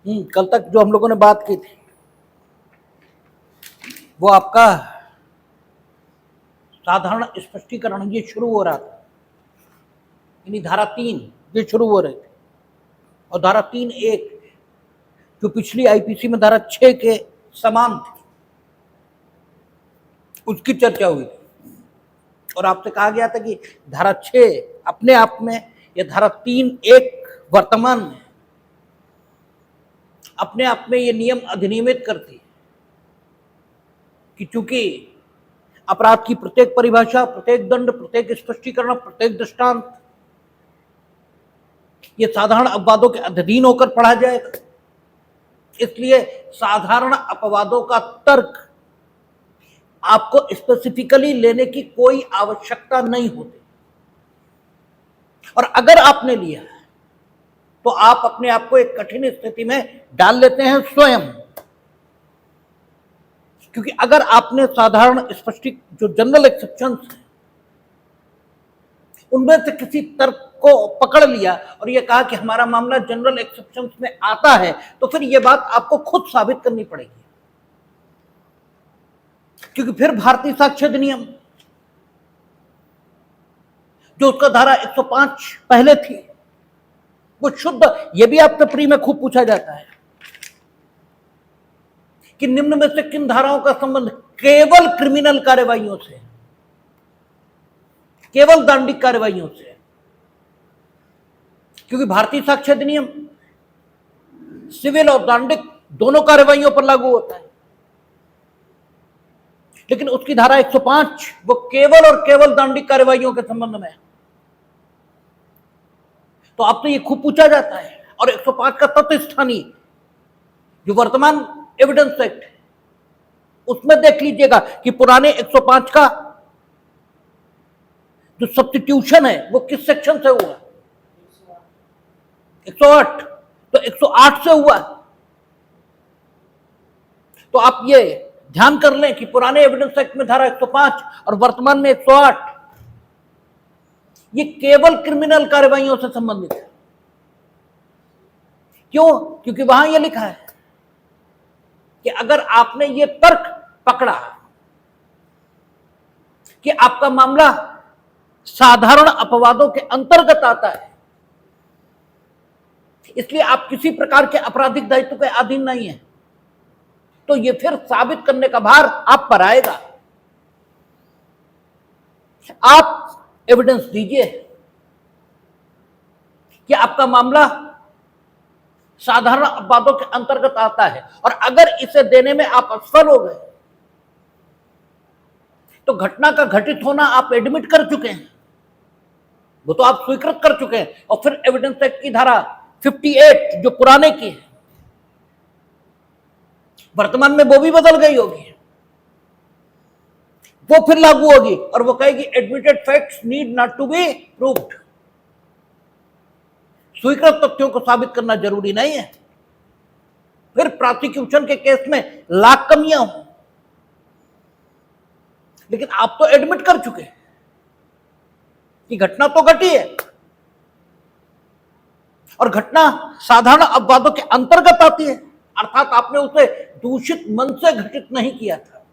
कल तक जो हम लोगों ने बात की थी वो आपका साधारण स्पष्टीकरण ये शुरू हो रहा था, यानी धारा 3 ये शुरू हो रहे थे, और धारा 3(1) जो पिछली आईपीसी में धारा 6 के समान थी उसकी चर्चा हुई थी, और आपसे कहा गया था कि धारा 6 अपने आप में या धारा 3(1) वर्तमान में अपने आप में ये नियम अधिनियमित करती है कि चूंकि अपराध की प्रत्येक परिभाषा, प्रत्येक दंड, प्रत्येक स्पष्टीकरण, प्रत्येक दृष्टांत ये साधारण अपवादों के अधीन होकर पढ़ा जाएगा, इसलिए साधारण अपवादों का तर्क आपको स्पेसिफिकली लेने की कोई आवश्यकता नहीं होती, और अगर आपने लिया तो आप अपने आप को एक कठिन स्थिति में डाल लेते हैं स्वयं, क्योंकि अगर आपने साधारण स्पष्टी जो जनरल एक्सेप्शंस हैं उनमें से किसी तर्क को पकड़ लिया और यह कहा कि हमारा मामला जनरल एक्सेप्शंस में आता है, तो फिर यह बात आपको खुद साबित करनी पड़ेगी, क्योंकि फिर भारतीय साक्ष्य अधिनियम जो उसका धारा 105 पहले थी वो शुद्ध, यह भी आपसे प्री में खूब पूछा जाता है कि निम्न में से किन धाराओं का संबंध केवल क्रिमिनल कार्यवाहियों से, केवल दांडिक कार्यवाहियों से, क्योंकि भारतीय साक्ष्य अधिनियम सिविल और दांडिक दोनों कार्यवाहियों पर लागू होता है, लेकिन उसकी धारा 105 वो केवल और केवल दांडिक कार्यवाहियों के संबंध में है। तो आपसे ये खूब पूछा जाता है, और 105 का तत्स्थानी जो वर्तमान एविडेंस एक्ट है उसमें देख लीजिएगा कि पुराने 105 का जो सब्स्टिट्यूशन है वो किस सेक्शन से हुआ, 108, तो 108 से हुआ। तो आप ये ध्यान कर लें कि पुराने एविडेंस एक्ट में धारा 105 और वर्तमान में 108 ये केवल क्रिमिनल कार्यवाहियों से संबंधित है। क्यों? क्योंकि वहां यह लिखा है कि अगर आपने ये तर्क पकड़ा कि आपका मामला साधारण अपवादों के अंतर्गत आता है, इसलिए आप किसी प्रकार के आपराधिक दायित्व के अधीन नहीं है, तो ये फिर साबित करने का भार आप पर आएगा। आप एविडेंस दीजिए कि आपका मामला साधारण अपवादों के अंतर्गत आता है, और अगर इसे देने में आप असफल हो गए तो घटना का घटित होना आप एडमिट कर चुके हैं, वो तो आप स्वीकृत कर चुके हैं, और फिर एविडेंस एक्ट की धारा 58 जो पुराने की है वर्तमान में वो भी बदल गई होगी, वो फिर लागू होगी और वो कहेगी admitted facts need not to be proved. स्वीकृत तथ्यों को साबित करना जरूरी नहीं है। फिर प्रोसिक्यूशन के केस में लाख कमियां हो, लेकिन आप तो एडमिट कर चुके हैं कि घटना तो घटी है, और घटना साधारण अपवादों के अंतर्गत आती है, अर्थात आपने उसे दूषित मन से घटित नहीं किया था,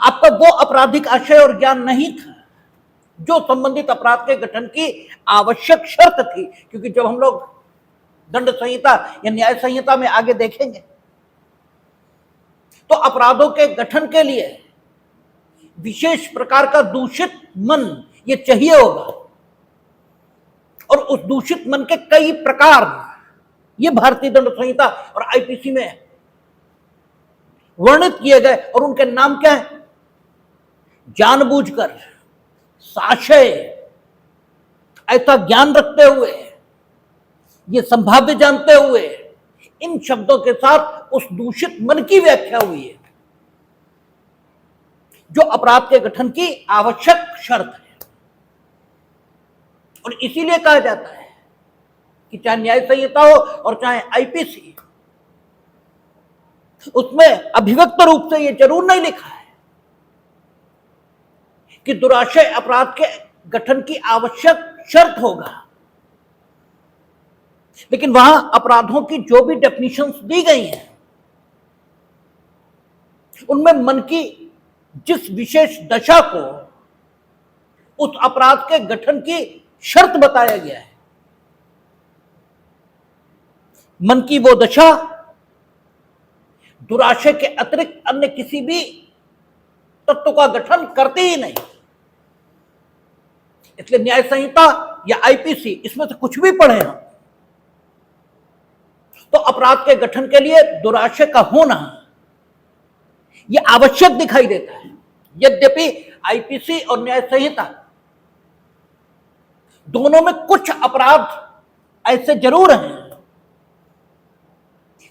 आपका वो आपराधिक आशय और ज्ञान नहीं था जो संबंधित अपराध के गठन की आवश्यक शर्त थी। क्योंकि जब हम लोग दंड संहिता या न्याय संहिता में आगे देखेंगे तो अपराधों के गठन के लिए विशेष प्रकार का दूषित मन ये चाहिए होगा, और उस दूषित मन के कई प्रकार ये भारतीय दंड संहिता और आईपीसी में वर्णित किए गए, और उनके नाम क्या है? जानबूझकर, साशय, ऐसा ज्ञान रखते हुए, ये संभाव्य जानते हुए, इन शब्दों के साथ उस दूषित मन की व्याख्या हुई है जो अपराध के गठन की आवश्यक शर्त है। और इसीलिए कहा जाता है कि चाहे न्याय संहिता हो और चाहे आईपीसी, उसमें अभिव्यक्त रूप से यह जरूर नहीं लिखा है कि दुराशय अपराध के गठन की आवश्यक शर्त होगा, लेकिन वहां अपराधों की जो भी डेफिनेशंस दी गई हैं उनमें मन की जिस विशेष दशा को उस अपराध के गठन की शर्त बताया गया है, मन की वो दशा दुराशय के अतिरिक्त अन्य किसी भी तत्व का गठन करती ही नहीं। इसलिए न्याय संहिता या आईपीसी, इसमें से कुछ भी पढ़े हम तो अपराध के गठन के लिए दुराशय का होना यह आवश्यक दिखाई देता है। यद्यपि आईपीसी और न्याय संहिता दोनों में कुछ अपराध ऐसे जरूर हैं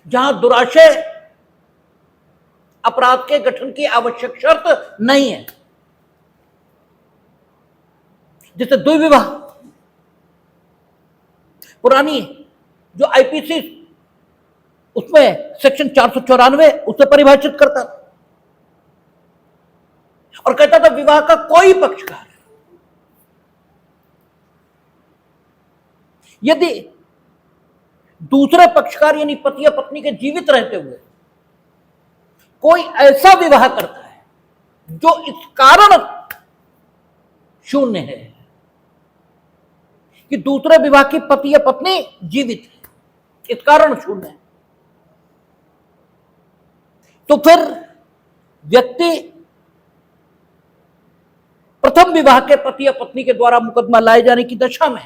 जहां दुराशय अपराध के गठन की आवश्यक शर्त नहीं है, जैसे द्विविवाह। पुरानी जो आईपीसी उसमें सेक्शन 494 उसे परिभाषित करता था और कहता था विवाह का कोई पक्षकार यदि दूसरे पक्षकार यानी पति या पत्नी के जीवित रहते हुए कोई ऐसा विवाह करता है जो इस कारण शून्य है कि दूसरे विवाह की पति या पत्नी जीवित है, इस कारण शून्य है, तो फिर व्यक्ति प्रथम विवाह के पति या पत्नी के द्वारा मुकदमा लाए जाने की दशा में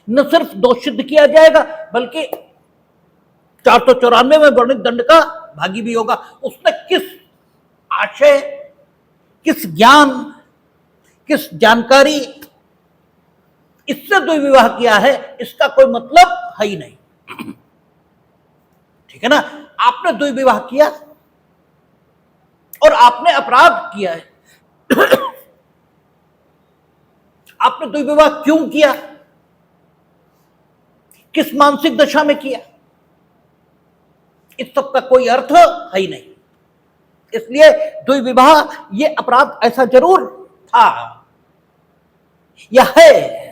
न सिर्फ दोष सिद्ध किया जाएगा बल्कि 494 में वर्णित दंड का भागी भी होगा। उसने किस आशय, किस ज्ञान, किस जानकारी इससे द्विविवाह किया है इसका कोई मतलब है ही नहीं। ठीक है ना, आपने द्विविवाह किया और आपने अपराध किया है। आपने द्विविवाह क्यों किया, किस मानसिक दशा में किया, इस सब का कोई अर्थ है ही नहीं। इसलिए द्विविवाह ये अपराध ऐसा जरूर था या है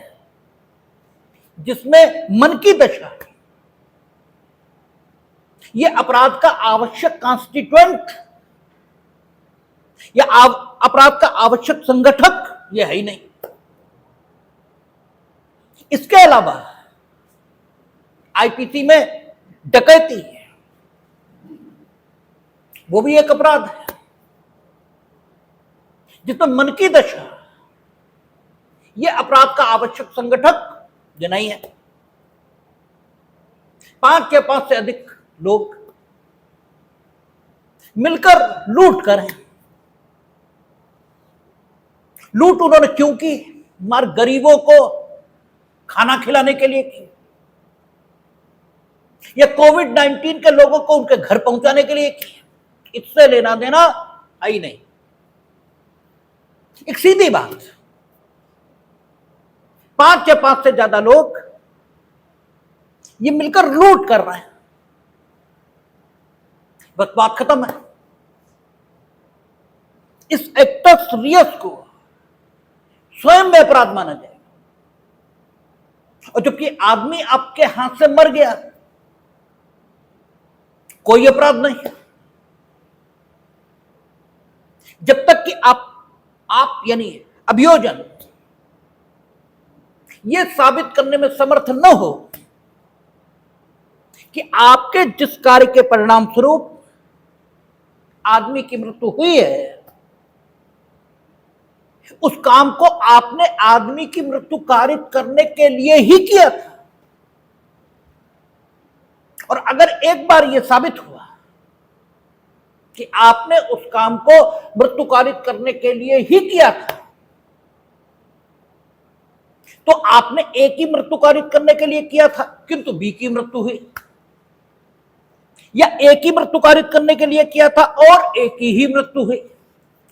जिसमें मन की दशा ये अपराध का आवश्यक कॉन्स्टिट्यूएंट या अपराध का आवश्यक संगठक यह है ही नहीं। इसके अलावा आईपीसी में डकैती वो भी एक अपराध है जिसमें मन की दशा यह अपराध का आवश्यक संगठक जो नहीं है। 5 या 5 से अधिक लोग मिलकर लूट करें। लूट उन्होंने क्यों की? मार गरीबों को खाना खिलाने के लिए की या कोविड-19 के लोगों को उनके घर पहुंचाने के लिए की। इससे लेना देना आई नहीं। एक सीधी बात, 5 या 5 से ज्यादा लोग ये मिलकर लूट कर रहे हैं, बस बात खत्म है। इस एक्टस रियस को स्वयं में अपराध माना जाएगा और जबकि आदमी आपके हाथ से मर गया कोई अपराध नहीं जब तक कि आप यानी अभियोजन यह साबित करने में समर्थ न हो कि आपके जिस कार्य के परिणाम स्वरूप आदमी की मृत्यु हुई है उस काम को आपने आदमी की मृत्यु कारित करने के लिए ही किया था। और अगर एक बार यह साबित हुआ कि आपने उस काम को मृत्यु कारित करने के लिए ही किया था तो आपने ए की मृत्यु कारित करने के लिए किया था किंतु बी की मृत्यु हुई, या ए की मृत्यु कारित करने के लिए किया था और ए की ही मृत्यु हुई।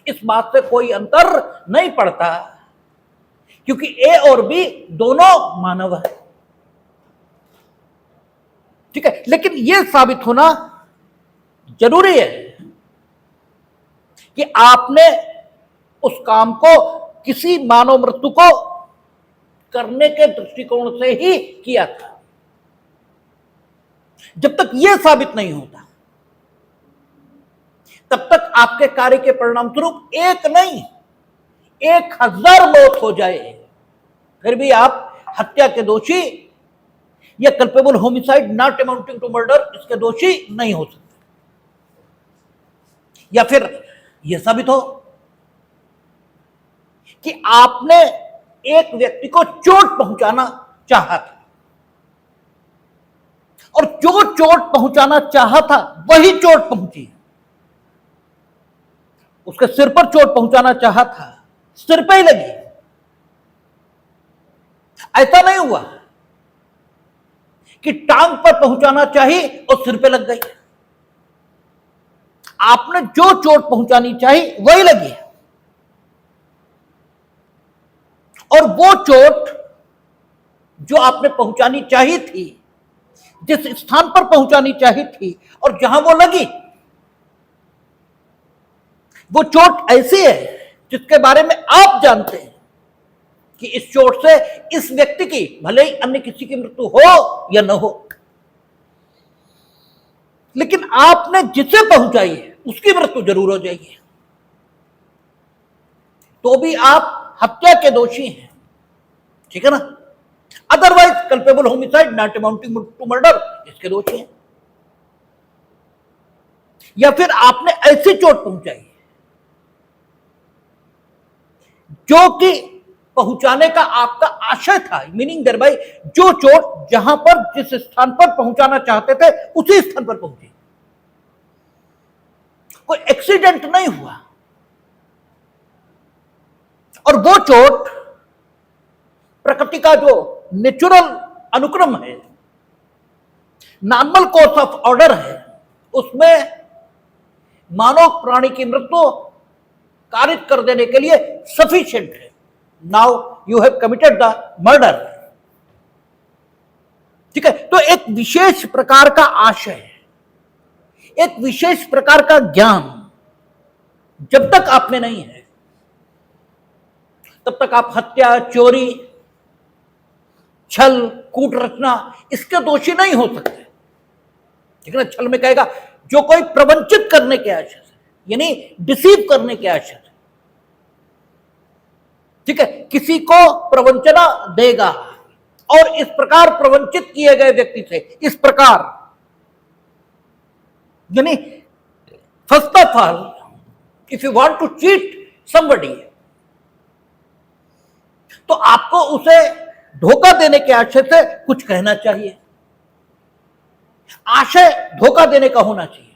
इस बात से कोई अंतर नहीं पड़ता क्योंकि ए और बी दोनों मानव है। ठीक है, लेकिन यह साबित होना जरूरी है कि आपने उस काम को किसी मानव मृत्यु को करने के दृष्टिकोण से ही किया था। जब तक यह साबित नहीं होता तब तक आपके कार्य के परिणाम स्वरूप एक नहीं 1000 मौत हो जाए फिर भी आप हत्या के दोषी या culpable homicide not amounting to murder इसके दोषी नहीं हो सकते। या फिर यह साबित हो कि आपने एक व्यक्ति को चोट पहुंचाना चाहा था और जो चोट पहुंचाना चाहा था वही चोट पहुंची। उसके सिर पर चोट पहुंचाना चाहा था, सिर पे ही लगी। ऐसा नहीं हुआ कि टांग पर पहुंचाना चाहिए और सिर पे लग गई। आपने जो चोट पहुंचानी चाहिए वही लगी और वो चोट जो आपने पहुंचानी चाहिए थी, जिस स्थान पर पहुंचानी चाहिए थी और जहां वो लगी, वो चोट ऐसी है जिसके बारे में आप जानते हैं कि इस चोट से इस व्यक्ति की भले ही अन्य किसी की मृत्यु हो या न हो, लेकिन आपने जिसे पहुंचाई है उसकी मृत्यु जरूर हो जाएगी, तो भी आप हत्या के दोषी हैं। ठीक है ना? Otherwise culpable homicide not amounting to murder इसके दोषी हैं। या फिर आपने ऐसी चोट पहुंचाई जो कि पहुंचाने का आपका आशय था, मीनिंग देयर बाय जो चोट जहां पर जिस स्थान पर पहुंचाना चाहते थे उसी स्थान पर पहुंची, कोई एक्सीडेंट नहीं हुआ। और वो चोट प्रकृति का जो नेचुरल अनुक्रम है, नॉर्मल कोर्स ऑफ ऑर्डर है, उसमें मानव प्राणी की मृत्यु कारित कर देने के लिए सफिशिएंट है। Now you have committed the murder. ठीक है? तो एक विशेष प्रकार का आशय, एक विशेष प्रकार का ज्ञान जब तक आप में नहीं है तब तक आप हत्या, चोरी, छल, कूट रचना इसके दोषी नहीं हो सकते। ठीक है ना? छल में कहेगा जो कोई प्रवंचित करने के आशय से, यानी डिसीव करने के आशय से, ठीक है, किसी को प्रवंचना देगा और इस प्रकार प्रवंचित किए गए व्यक्ति से इस प्रकार, यानी first of all if you want to cheat somebody तो आपको उसे धोखा देने के आशय से कुछ कहना चाहिए। आशय धोखा देने का होना चाहिए।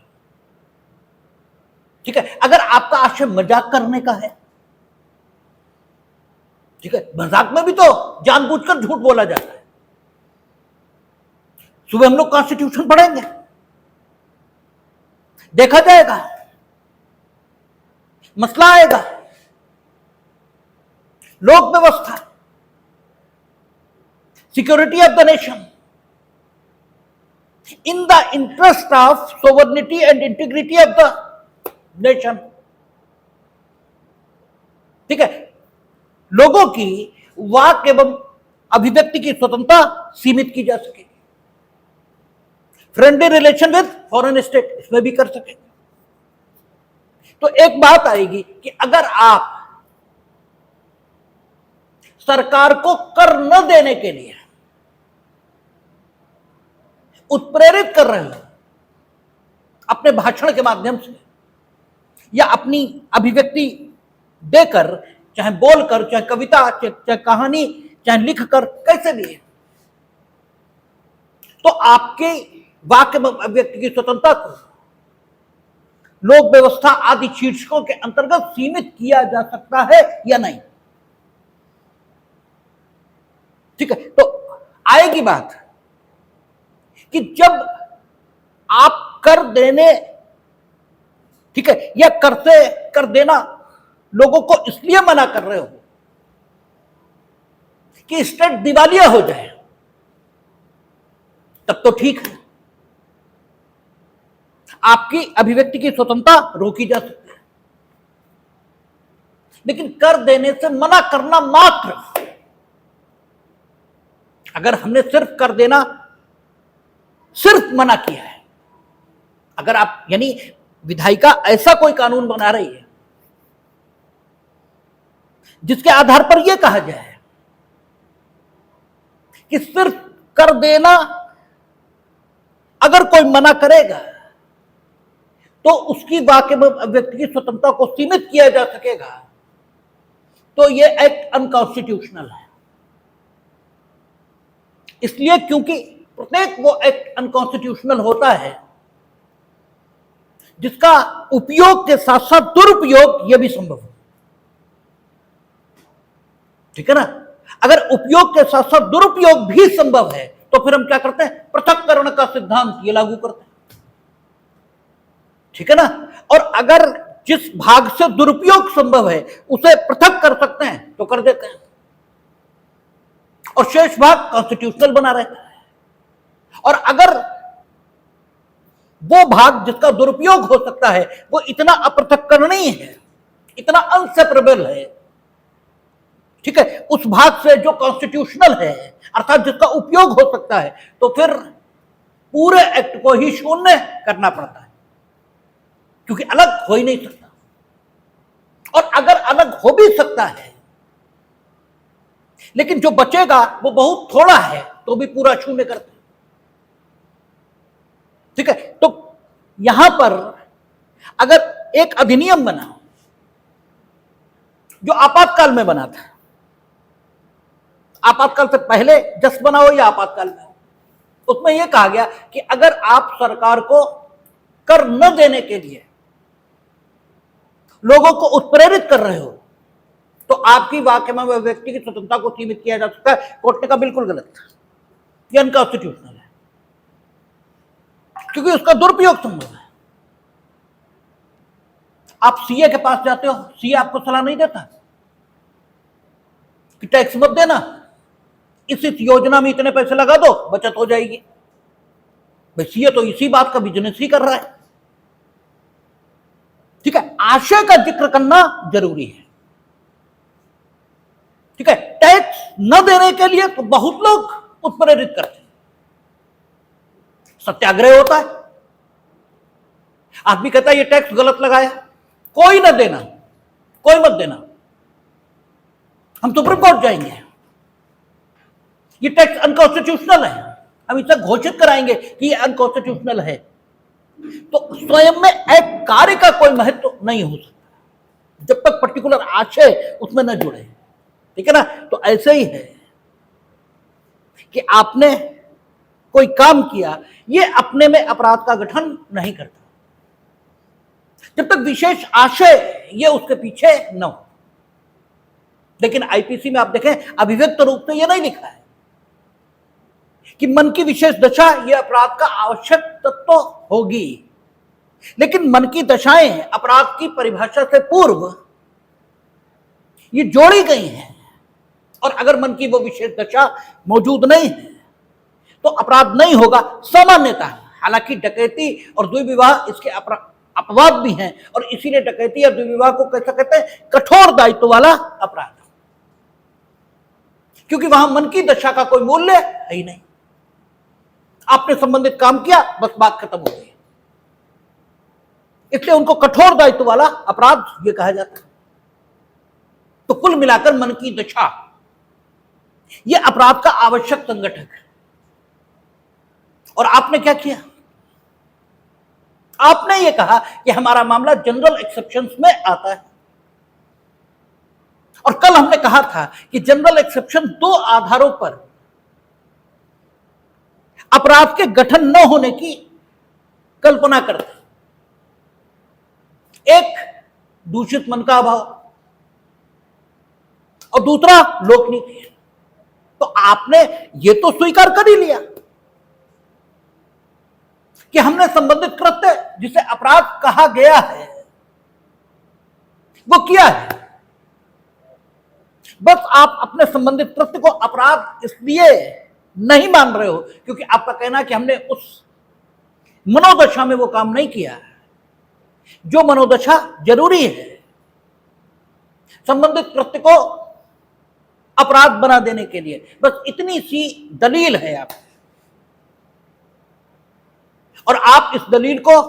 ठीक है? अगर आपका आशय मजाक करने का है, ठीक है, मजाक में भी तो जानबूझकर झूठ बोला जाता है। सुबह हम लोग कॉन्स्टिट्यूशन पढ़ेंगे, देखा जाएगा, मसला आएगा, लोक व्यवस्था, security of the nation, in the interest of sovereignty and integrity of the nation. ठीक है? लोगों की वाक एवं अभिव्यक्ति की स्वतंत्रता सीमित की जा सके, friendly relation with foreign state इसमें भी कर सके। तो एक बात आएगी कि अगर आप सरकार को कर न देने के लिए उत्प्रेरित कर रहे हो अपने भाषण के माध्यम से या अपनी अभिव्यक्ति देकर, चाहे बोलकर, चाहे कविता, चाहे कहानी, चाहे लिखकर, कैसे भी है, तो आपके वाक्य अभिव्यक्ति की स्वतंत्रता को लोक व्यवस्था आदि शीर्षकों के अंतर्गत सीमित किया जा सकता है या नहीं। ठीक है? तो आएगी बात कि जब आप कर देने, ठीक है, या करते कर देना लोगों को इसलिए मना कर रहे हो कि स्टेट दिवालिया हो जाए, तब तो ठीक है, आपकी अभिव्यक्ति की स्वतंत्रता रोकी जा सकती है। लेकिन कर देने से मना करना मात्र अगर हमने सिर्फ कर देना, सिर्फ मना किया है, अगर आप यानी विधायिका ऐसा कोई कानून बना रही है जिसके आधार पर यह कहा जाए कि सिर्फ कर देना, अगर कोई मना करेगा तो उसकी वाक्य में व्यक्ति की स्वतंत्रता को सीमित किया जा सकेगा, तो यह एक्ट अनकॉन्स्टिट्यूशनल है। इसलिए क्योंकि प्रत्येक वो एक्ट अनकॉन्स्टिट्यूशनल होता है जिसका उपयोग के साथ साथ दुरुपयोग यह भी संभव हो। ठीक है ना? अगर उपयोग के साथ साथ दुरुपयोग भी संभव है तो फिर हम क्या करते हैं? पृथक्करण का सिद्धांत ये लागू करते हैं। ठीक है ना? और अगर जिस भाग से दुरुपयोग संभव है उसे पृथक कर सकते हैं तो कर देते हैं, और शेष भाग कॉन्स्टिट्यूशनल बना रहता है। और अगर वो भाग जिसका दुरुपयोग हो सकता है वो इतना अपृथक्करणीय है, इतना अनसेपरेबल है, ठीक है, उस भाग से जो कॉन्स्टिट्यूशनल है अर्थात जिसका उपयोग हो सकता है, तो फिर पूरे एक्ट को ही शून्य करना पड़ता है, क्योंकि अलग हो ही नहीं सकता। और अगर अलग हो भी सकता है लेकिन जो बचेगा वो बहुत थोड़ा है तो भी पूरा शून्य करते हैं। ठीक है, तो यहां पर अगर एक अधिनियम बना जो आपातकाल में बना था, आपातकाल से पहले जस्ट बना हो या आपातकाल में हो, उसमें यह कहा गया कि अगर आप सरकार को कर न देने के लिए लोगों को उत्प्रेरित कर रहे हो तो आपकी वाक्य में व्यक्ति की स्वतंत्रता को सीमित किया जा सकता है। कोर्ट ने कहा बिल्कुल गलत, ये अनकॉन्स्टिट्यूशनल है, क्योंकि उसका दुरुपयोग संभव है। आप सीए के पास जाते हो, सीए आपको सलाह नहीं देता कि टैक्स मत देना, इस योजना में इतने पैसे लगा दो, बचत हो जाएगी। भाई सीए तो इसी बात का बिजनेस ही कर रहा है। ठीक है, आशय का जिक्र करना जरूरी है। ठीक है, टैक्स न देने के लिए तो बहुत लोग उत्प्रेरित करते हैं, सत्याग्रह होता है, आदमी कहता है ये टैक्स गलत लगाया, कोई न देना, कोई मत देना, हम सुप्रीम कोर्ट जाएंगे, ये टैक्स अनकॉन्स्टिट्यूशनल है, हम इसे घोषित कराएंगे कि ये अनकॉन्स्टिट्यूशनल है। तो स्वयं में एक कार्य का कोई महत्व नहीं हो सकता जब तक पर्टिकुलर आशय उसमें न जुड़े। ठीक है ना? तो ऐसे ही है कि आपने कोई काम किया, ये अपने में अपराध का गठन नहीं करता जब तक विशेष आशय ये उसके पीछे न हो। लेकिन आईपीसी में आप देखें अभिव्यक्त रूप से ये नहीं लिखा है कि मन की विशेष दशा यह अपराध का आवश्यक तत्व होगी, लेकिन मन की दशाएं अपराध की परिभाषा से पूर्व ये जोड़ी गई हैं, और अगर मन की वो विशेष दशा मौजूद नहीं है तो अपराध नहीं होगा सामान्यतः। हालांकि डकैती और द्विविवाह इसके अपवाद भी हैं, और इसीलिए डकैती या द्विविवाह को कैसा कहते हैं? कठोर दायित्व वाला अपराध, क्योंकि वहां मन की दशा का कोई मूल्य है ही नहीं। आपने संबंधित काम किया, बस बात खत्म हो गई, इसलिए उनको कठोर दायित्व वाला अपराध ये कहा जाता है। तो कुल मिलाकर मन की दशा यह अपराध का आवश्यक संगठक है। और आपने क्या किया? आपने ये कहा कि हमारा मामला जनरल एक्सेप्शंस में आता है, और कल हमने कहा था कि जनरल एक्सेप्शन दो आधारों पर अपराध के गठन न होने की कल्पना करते। एक दूषित मन का अभाव और दूसरा लोकनीति। तो आपने ये तो स्वीकार कर ही लिया कि हमने संबंधित कृत्य जिसे अपराध कहा गया है वो किया है, बस आप अपने संबंधित कृत्य को अपराध इसलिए नहीं मान रहे हो क्योंकि आपका कहना है कि हमने उस मनोदशा में वो काम नहीं किया है जो मनोदशा जरूरी है संबंधित कृत्य को अपराध बना देने के लिए। बस इतनी सी दलील है आप, और आप इस दलील को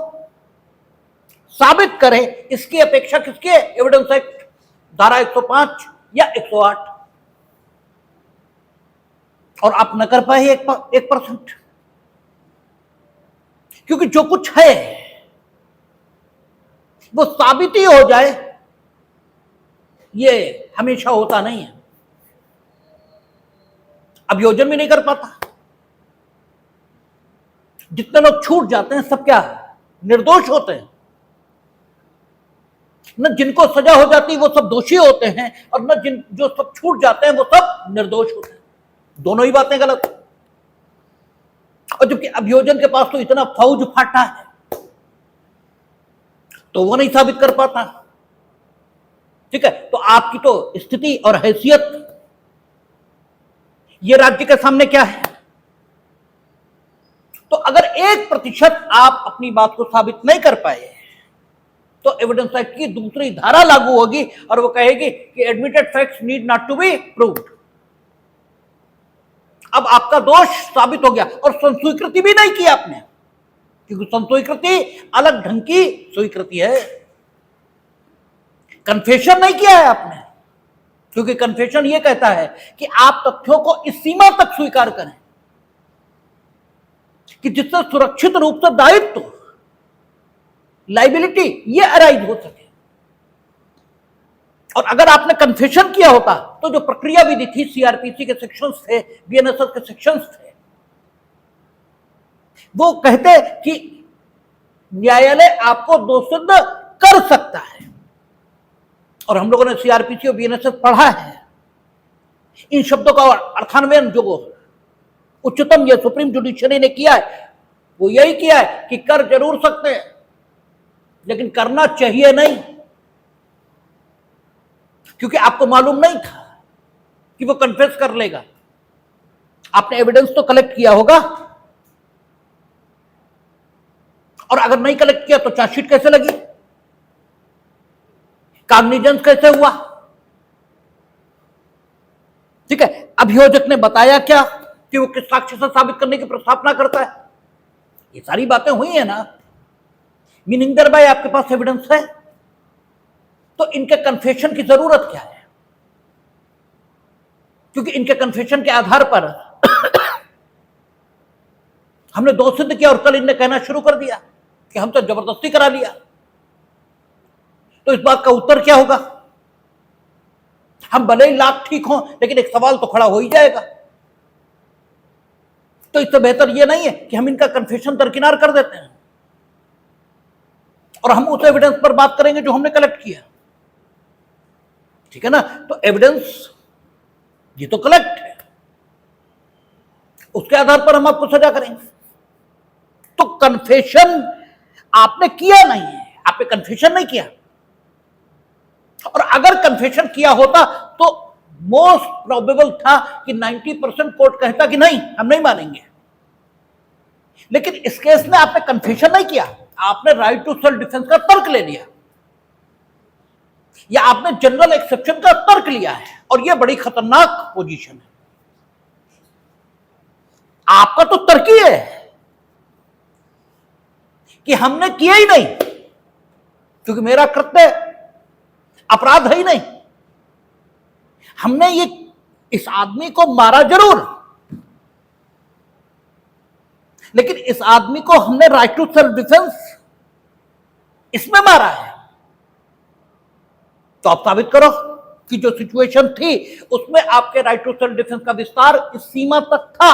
साबित करें, इसकी अपेक्षा किसकी है? एविडेंस एक्ट धारा 105 या 108, और आप न कर पाए 1%, क्योंकि जो कुछ है वो साबित ही हो जाए, ये हमेशा होता नहीं है। अभियोजन भी नहीं कर पाता। जितने लोग छूट जाते हैं सब क्या निर्दोष होते हैं, न जिनको सजा हो जाती वो सब दोषी होते हैं, और न जो सब छूट जाते हैं वो सब निर्दोष होते हैं। दोनों ही बातें गलत। और जबकि अभियोजन के पास तो इतना फौज फाटा है, तो वो नहीं साबित कर पाता। ठीक है, तो आपकी तो स्थिति और हैसियत ये राज्य के सामने क्या है? तो अगर 1% आप अपनी बात को साबित नहीं कर पाए तो एविडेंस एक्ट की दूसरी धारा लागू होगी, और वो कहेगी कि admitted facts need not to be proved. अब आपका दोष साबित हो गया, और संस्वीकृति भी नहीं की आपने, क्योंकि संस्वीकृति अलग ढंग की स्वीकृति है। कन्फेशन नहीं किया है आपने, क्योंकि कन्फेशन ये कहता है कि आप तथ्यों को इस सीमा तक स्वीकार करें कि जिससे सुरक्षित रूप से दायित्व, लाइबिलिटी ये अराइज हो सके। और अगर आपने कन्फेशन किया होता तो जो प्रक्रिया विधि थी, सीआरपीसी के सेक्शंस थे, बीएनएसएस के सेक्शंस थे, वो कहते कि न्यायालय आपको दोषित कर सकता है। और हम लोगों ने सीआरपीसी और बीएनएसएस पढ़ा है। इन शब्दों का अर्थान्वयन जो उच्चतम या सुप्रीम जुडिशरी ने किया है, वो यही किया है कि कर जरूर सकते हैं, लेकिन करना चाहिए नहीं, क्योंकि आपको मालूम नहीं था कि वो कन्फेस कर लेगा। आपने एविडेंस तो कलेक्ट किया होगा, और अगर नहीं कलेक्ट किया तो चार्जशीट कैसे लगी, कॉग्निजेंस कैसे हुआ? ठीक है, अभियोजक ने बताया क्या कि वो किस साक्ष्य से साबित करने की प्रस्तावना करता है? ये सारी बातें हुई है ना। मीनिंग देयर बाय आपके पास एविडेंस है, तो इनके कन्फेशन की जरूरत क्या है? क्योंकि इनके कन्फेशन के आधार पर हमने दोष सिद्ध किया, और कल इनने कहना शुरू कर दिया कि हम तो जबरदस्ती करा लिया। तो इस बात का उत्तर क्या होगा? हम भले ही लाख ठीक हों, लेकिन एक सवाल तो खड़ा हो ही जाएगा। तो इससे बेहतर यह नहीं है कि हम इनका कन्फेशन दरकिनार कर देते हैं और हम उस एविडेंस पर बात करेंगे जो हमने कलेक्ट किया। ठीक है ना? तो एविडेंस ये तो कलेक्ट है, उसके आधार पर हम आपको सजा करेंगे। तो कन्फेशन आपने किया नहीं है, आपने कन्फेशन नहीं किया। और अगर कन्फेशन किया होता तो मोस्ट प्रोबेबल था कि 90% कोर्ट कहता कि नहीं, हम नहीं मानेंगे। लेकिन इस केस में आपने कन्फेशन नहीं किया, आपने राइट टू सेल्फ डिफेंस का तर्क ले लिया, या आपने जनरल एक्सेप्शन का तर्क लिया है, और यह बड़ी खतरनाक पोजीशन है। आपका तो तर्क ही है कि हमने किया ही नहीं, क्योंकि मेरा कृत्य अपराध है ही नहीं। हमने ये इस आदमी को मारा जरूर, लेकिन इस आदमी को हमने राइट टू सेल्फ डिफेंस इसमें मारा है। तो आप साबित करो कि जो सिचुएशन थी उसमें आपके राइट टू सेल्फ डिफेंस का विस्तार इस सीमा तक था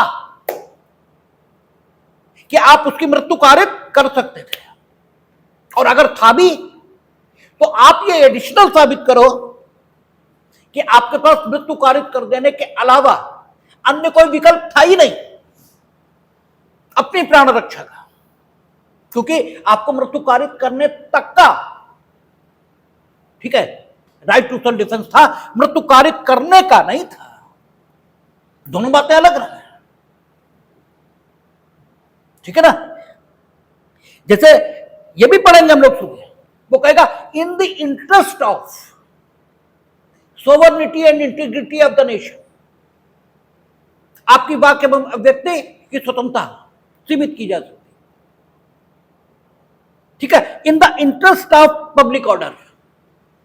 कि आप उसकी मृत्यु कारित कर सकते थे। और अगर था भी तो आप ये एडिशनल साबित करो कि आपके पास मृत्यु कारित कर देने के अलावा अन्य कोई विकल्प था ही नहीं अपनी प्राण रक्षा का, क्योंकि आपको मृत्यु कारित करने तक का, ठीक है, राइट टू सेल्फ डिफेंस था, मृत्यु कारित करने का नहीं था। दोनों बातें अलग रहा। ठीक है ना? जैसे ये भी पढ़ेंगे हम लोग सुबह, वो कहेगा इन the interest of sovereignty and integrity of the nation, आपकी वाक्य एवं अभिव्यक्ति की स्वतंत्रता सीमित की जा सकती है। ठीक है, इन the interest of public order,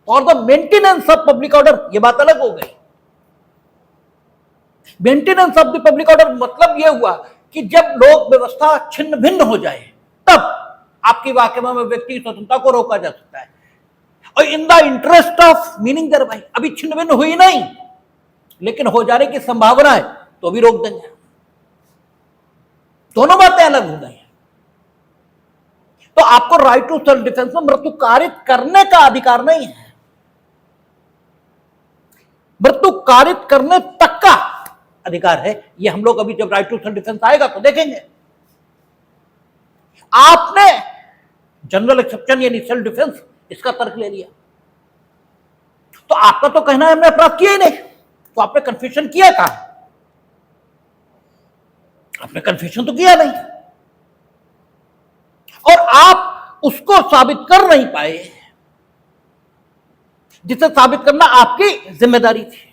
for the maintenance of public order, यह बात अलग हो गई। Maintenance of the public order मतलब यह हुआ कि जब लोक व्यवस्था छिन्न भिन्न हो जाए तब आपकी वाक्य में व्यक्ति की स्वतंत्रता को रोका जा सकता है। और in the interest of meaning thereby, अभी छिन्न भिन्न हुई नहीं लेकिन हो जाने की संभावना है तो भी रोक देंगे। दोनों बातें अलग हो गई। तो आपको राइट टू सेल्फ डिफेंस में मृत्यु कारित करने का अधिकार नहीं है, मृत्यु कारित करने तक का अधिकार है। ये हम लोग अभी जब राइट टू सेल्फ डिफेंस आएगा तो देखेंगे। आपने जनरल एक्सेप्शन यानी सेल्फ डिफेंस इसका तर्क ले लिया तो आपका तो कहना है हमने अपराध किया ही नहीं, तो आपने कन्फेशन किया कहां? आपने कन्फेशन तो किया नहीं और आप उसको साबित कर नहीं पाए जिसे साबित करना आपकी जिम्मेदारी थी।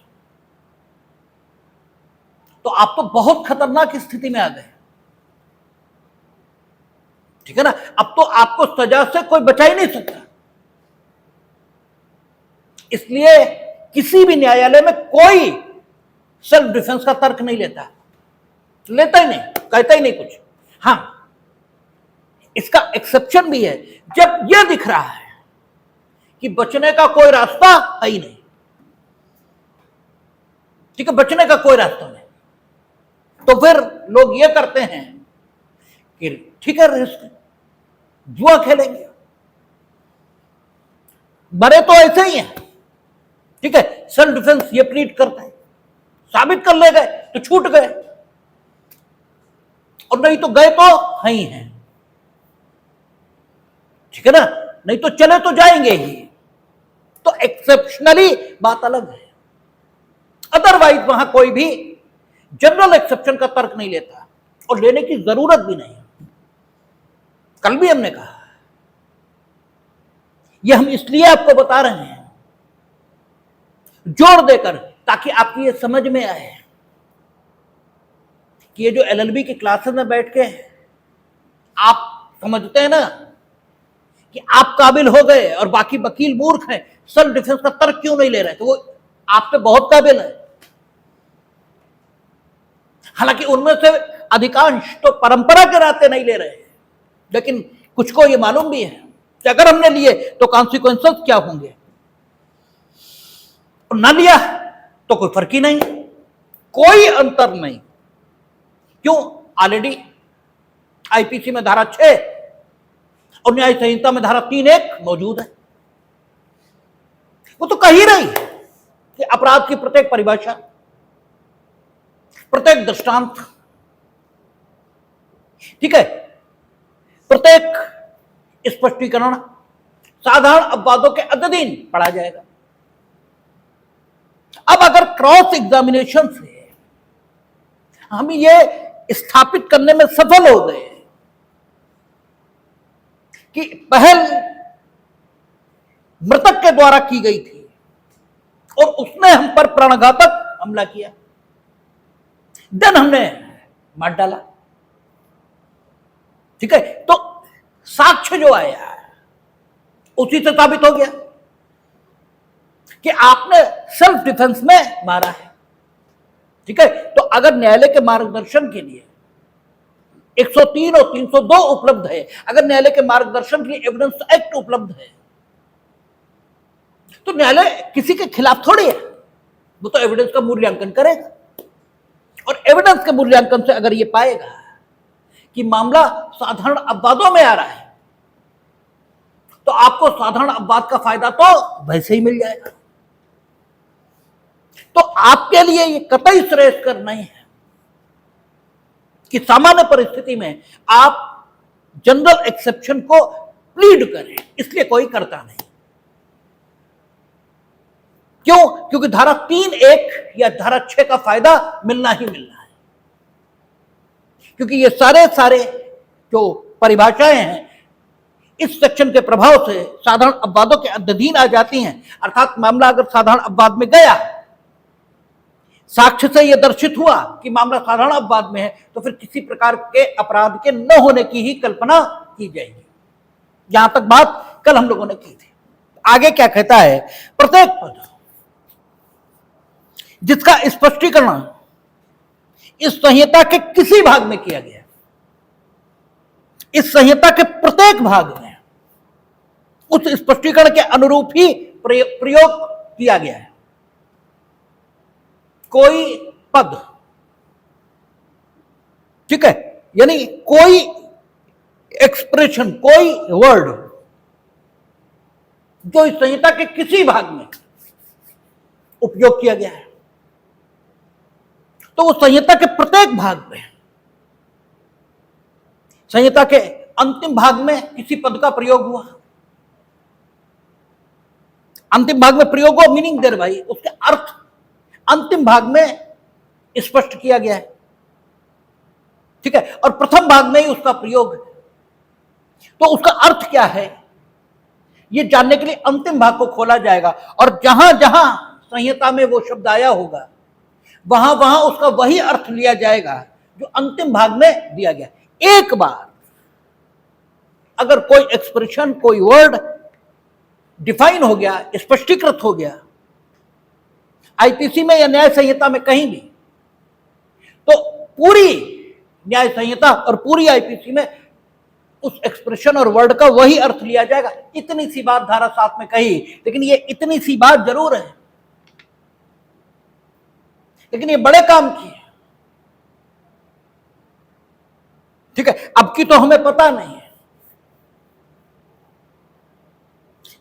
तो आप तो बहुत खतरनाक स्थिति में आ गए। ठीक है ना, अब तो आपको सजा से कोई बचा ही नहीं सकता। इसलिए किसी भी न्यायालय में कोई सेल्फ डिफेंस का तर्क नहीं लेता ही नहीं, कहता ही नहीं कुछ। हां, इसका एक्सेप्शन भी है जब यह दिख रहा है कि बचने का कोई रास्ता है ही नहीं। ठीक है, बचने का कोई रास्ता नहीं, तो फिर लोग ये करते हैं कि ठीक है रिस्क, जुआ खेलेंगे, मरे तो ऐसे ही है। ठीक है, सेल्फ डिफेंस ये प्लीड करता है, साबित कर ले गए तो छूट गए और नहीं तो गए तो है ही हैं। ठीक है ना, नहीं तो चले तो जाएंगे ही। तो एक्सेप्शनली बात अलग है, अदरवाइज वहां कोई भी जनरल एक्सेप्शन का तर्क नहीं लेता और लेने की जरूरत भी नहीं। कल भी हमने कहा, यह हम इसलिए आपको बता रहे हैं जोर देकर ताकि आपकी ये समझ में आए कि ये जो एलएलबी की क्लासेस में बैठ के आप समझते हैं ना कि आप काबिल हो गए और बाकी वकील मूर्ख हैं, सेल्फ डिफेंस का तर्क क्यों नहीं ले रहे, तो वो आप पे बहुत काबिल है। हालांकि उनमें से अधिकांश तो परंपरा के नाते नहीं ले रहे, लेकिन कुछ को ये मालूम भी है कि अगर हमने लिए तो कॉन्सिक्वेंसेस क्या होंगे, और ना लिया तो कोई फर्क ही नहीं, कोई अंतर नहीं। क्यों? ऑलरेडी आईपीसी में धारा 6 और न्याय संहिता में धारा 3(1) मौजूद है। वो तो कह ही रही है कि अपराध की प्रत्येक परिभाषा, प्रत्येक दृष्टांत, ठीक है, प्रत्येक स्पष्टीकरण साधारण अपवादों के अधीन पढ़ा जाएगा। अब अगर क्रॉस एग्जामिनेशन से हम ये स्थापित करने में सफल हो गए कि पहल मृतक के द्वारा की गई थी और उसने हम पर प्राणघातक हमला किया, देन हमने मार डाला। ठीक है, तो साक्ष्य जो आया उसी से साबित हो गया कि आपने सेल्फ डिफेंस में मारा है। ठीक है, तो अगर न्यायालय के मार्गदर्शन के लिए 103 और 302 उपलब्ध है, अगर न्यायालय के मार्गदर्शन के लिए एविडेंस एक्ट उपलब्ध है, तो न्यायालय किसी के खिलाफ थोड़ी है, वो तो एविडेंस का मूल्यांकन करेगा और एविडेंस के मूल्यांकन से अगर ये पाएगा कि मामला साधारण अपवादों में आ रहा है तो आपको साधारण अपवाद का फायदा तो वैसे ही मिल जाएगा। तो आपके लिए ये कतई श्रेयस्कर नहीं है कि सामान्य परिस्थिति में आप जनरल एक्सेप्शन को प्लीड करें, इसलिए कोई करता नहीं। क्यों? क्योंकि धारा 3(1) या धारा 6 का फायदा मिलना ही मिलना है, क्योंकि ये सारे जो परिभाषाएं हैं इस सेक्शन के प्रभाव से साधारण अपवादों के अधीन आ जाती हैं। अर्थात मामला अगर साधारण अपवाद में गया, साक्ष्य से यह दर्शित हुआ कि मामला साधारण अपवाद में है, तो फिर किसी प्रकार के अपराध के न होने की ही कल्पना की जाएगी। यहां तक बात कल हम लोगों ने की थी। आगे क्या कहता है, प्रत्येक पद जिसका स्पष्टीकरण इस संहिता के किसी भाग में किया गया, इस संहिता के प्रत्येक भाग में उस स्पष्टीकरण के अनुरूप ही प्रयोग किया गया है। कोई पद, ठीक है, यानी कोई एक्सप्रेशन, कोई वर्ड जो इस संहिता के किसी भाग में उपयोग किया गया है, तो उस संहिता के प्रत्येक भाग में, संहिता के अंतिम भाग में किसी पद का प्रयोग हुआ, अंतिम भाग में प्रयोग हो मीनिंग देर भाई उसके अर्थ अंतिम भाग में स्पष्ट किया गया है, ठीक है, और प्रथम भाग में ही उसका प्रयोग है। तो उसका अर्थ क्या है, यह जानने के लिए अंतिम भाग को खोला जाएगा, और जहां जहां संहिता में वो शब्द आया होगा वहां वहां उसका वही अर्थ लिया जाएगा जो अंतिम भाग में दिया गया। एक बार अगर कोई एक्सप्रेशन, कोई वर्ड डिफाइन हो गया, स्पष्टीकृत हो गया आईपीसी में या न्याय संहिता में कहीं भी, तो पूरी न्याय संहिता और पूरी आईपीसी में उस एक्सप्रेशन और वर्ड का वही अर्थ लिया जाएगा। इतनी सी बात धारा 7 में कही, लेकिन ये इतनी सी बात जरूर है, लेकिन ये बड़े काम की है, ठीक है। अब की तो हमें पता नहीं है,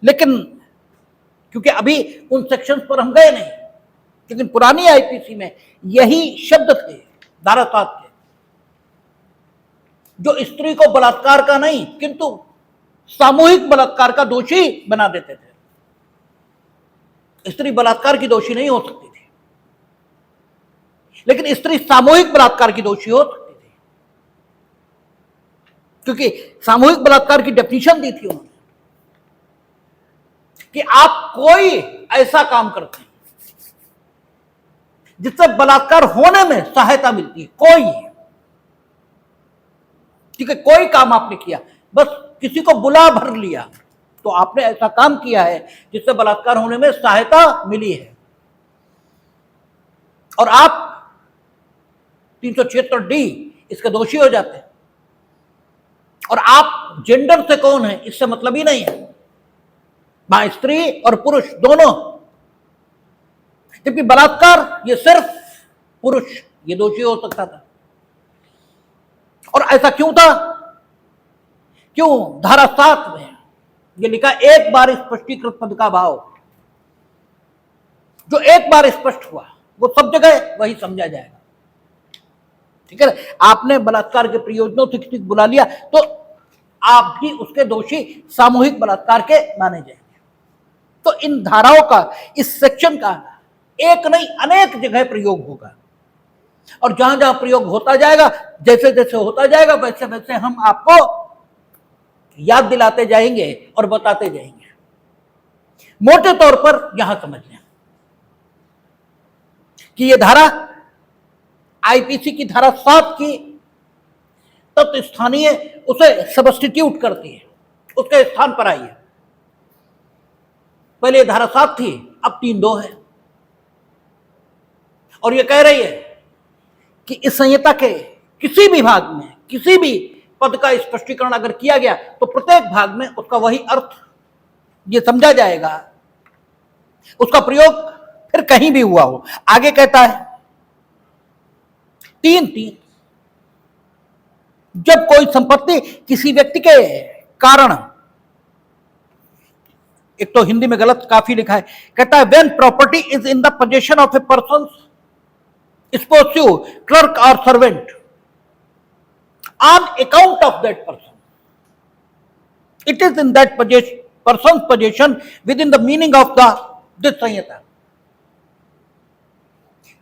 लेकिन क्योंकि अभी उन सेक्शंस पर हम गए नहीं, लेकिन पुरानी आईपीसी में यही शब्द थे धारा 7 के, जो स्त्री को बलात्कार का नहीं किंतु सामूहिक बलात्कार का दोषी बना देते थे। स्त्री बलात्कार की दोषी नहीं हो सकती थी, लेकिन स्त्री सामूहिक बलात्कार की दोषी हो सकती थी, क्योंकि सामूहिक बलात्कार की डेफिनेशन दी थी उन्होंने कि आप कोई ऐसा काम करते हैं जिससे बलात्कार होने में सहायता मिलती है, कोई, ठीक है, कोई काम आपने किया, बस किसी को बुला भर लिया, तो आपने ऐसा काम किया है जिससे बलात्कार होने में सहायता मिली है, और आप 376D इसके दोषी हो जाते हैं। और आप जेंडर से कौन है इससे मतलब ही नहीं है, वहां स्त्री और पुरुष दोनों, जबकि बलात्कार ये सिर्फ पुरुष ये दोषी हो सकता था। और ऐसा क्यों था, क्यों धारा 7 में ये लिखा, एक बार स्पष्टीकृत पद का भाव, जो एक बार स्पष्ट हुआ वो सब जगह वही समझा जाएगा, ठीक है। आपने बलात्कार के प्रयोजनों से किसी को बुला लिया तो आप भी उसके दोषी सामूहिक बलात्कार के माने जाएंगे। तो इन धाराओं का, इस सेक्शन का एक नहीं अनेक जगह प्रयोग होगा, और जहां जहां प्रयोग होता जाएगा, जैसे जैसे होता जाएगा वैसे वैसे हम आपको याद दिलाते जाएंगे और बताते जाएंगे। मोटे तौर पर यहां समझ लें कि यह धारा आईपीसी की धारा 7 की तत्व स्थानीय उसे सब्स्टिट्यूट करती है, उसके स्थान पर आई है। पहले धारा 7 थी, अब 3(2) है, और यह कह रही है कि इस संहिता के किसी भी भाग में किसी भी पद का स्पष्टीकरण अगर किया गया तो प्रत्येक भाग में उसका वही अर्थ ये समझा जाएगा, उसका प्रयोग फिर कहीं भी हुआ हो। आगे कहता है 3(3), जब कोई संपत्ति किसी व्यक्ति के कारण, एक तो हिंदी में गलत काफी लिखा है, कहता है when property is in the possession of a person, स्पोर्ट्यू, क्लर्क और servant on account of that person, it is in that person's possession within the meaning of the this संहिता।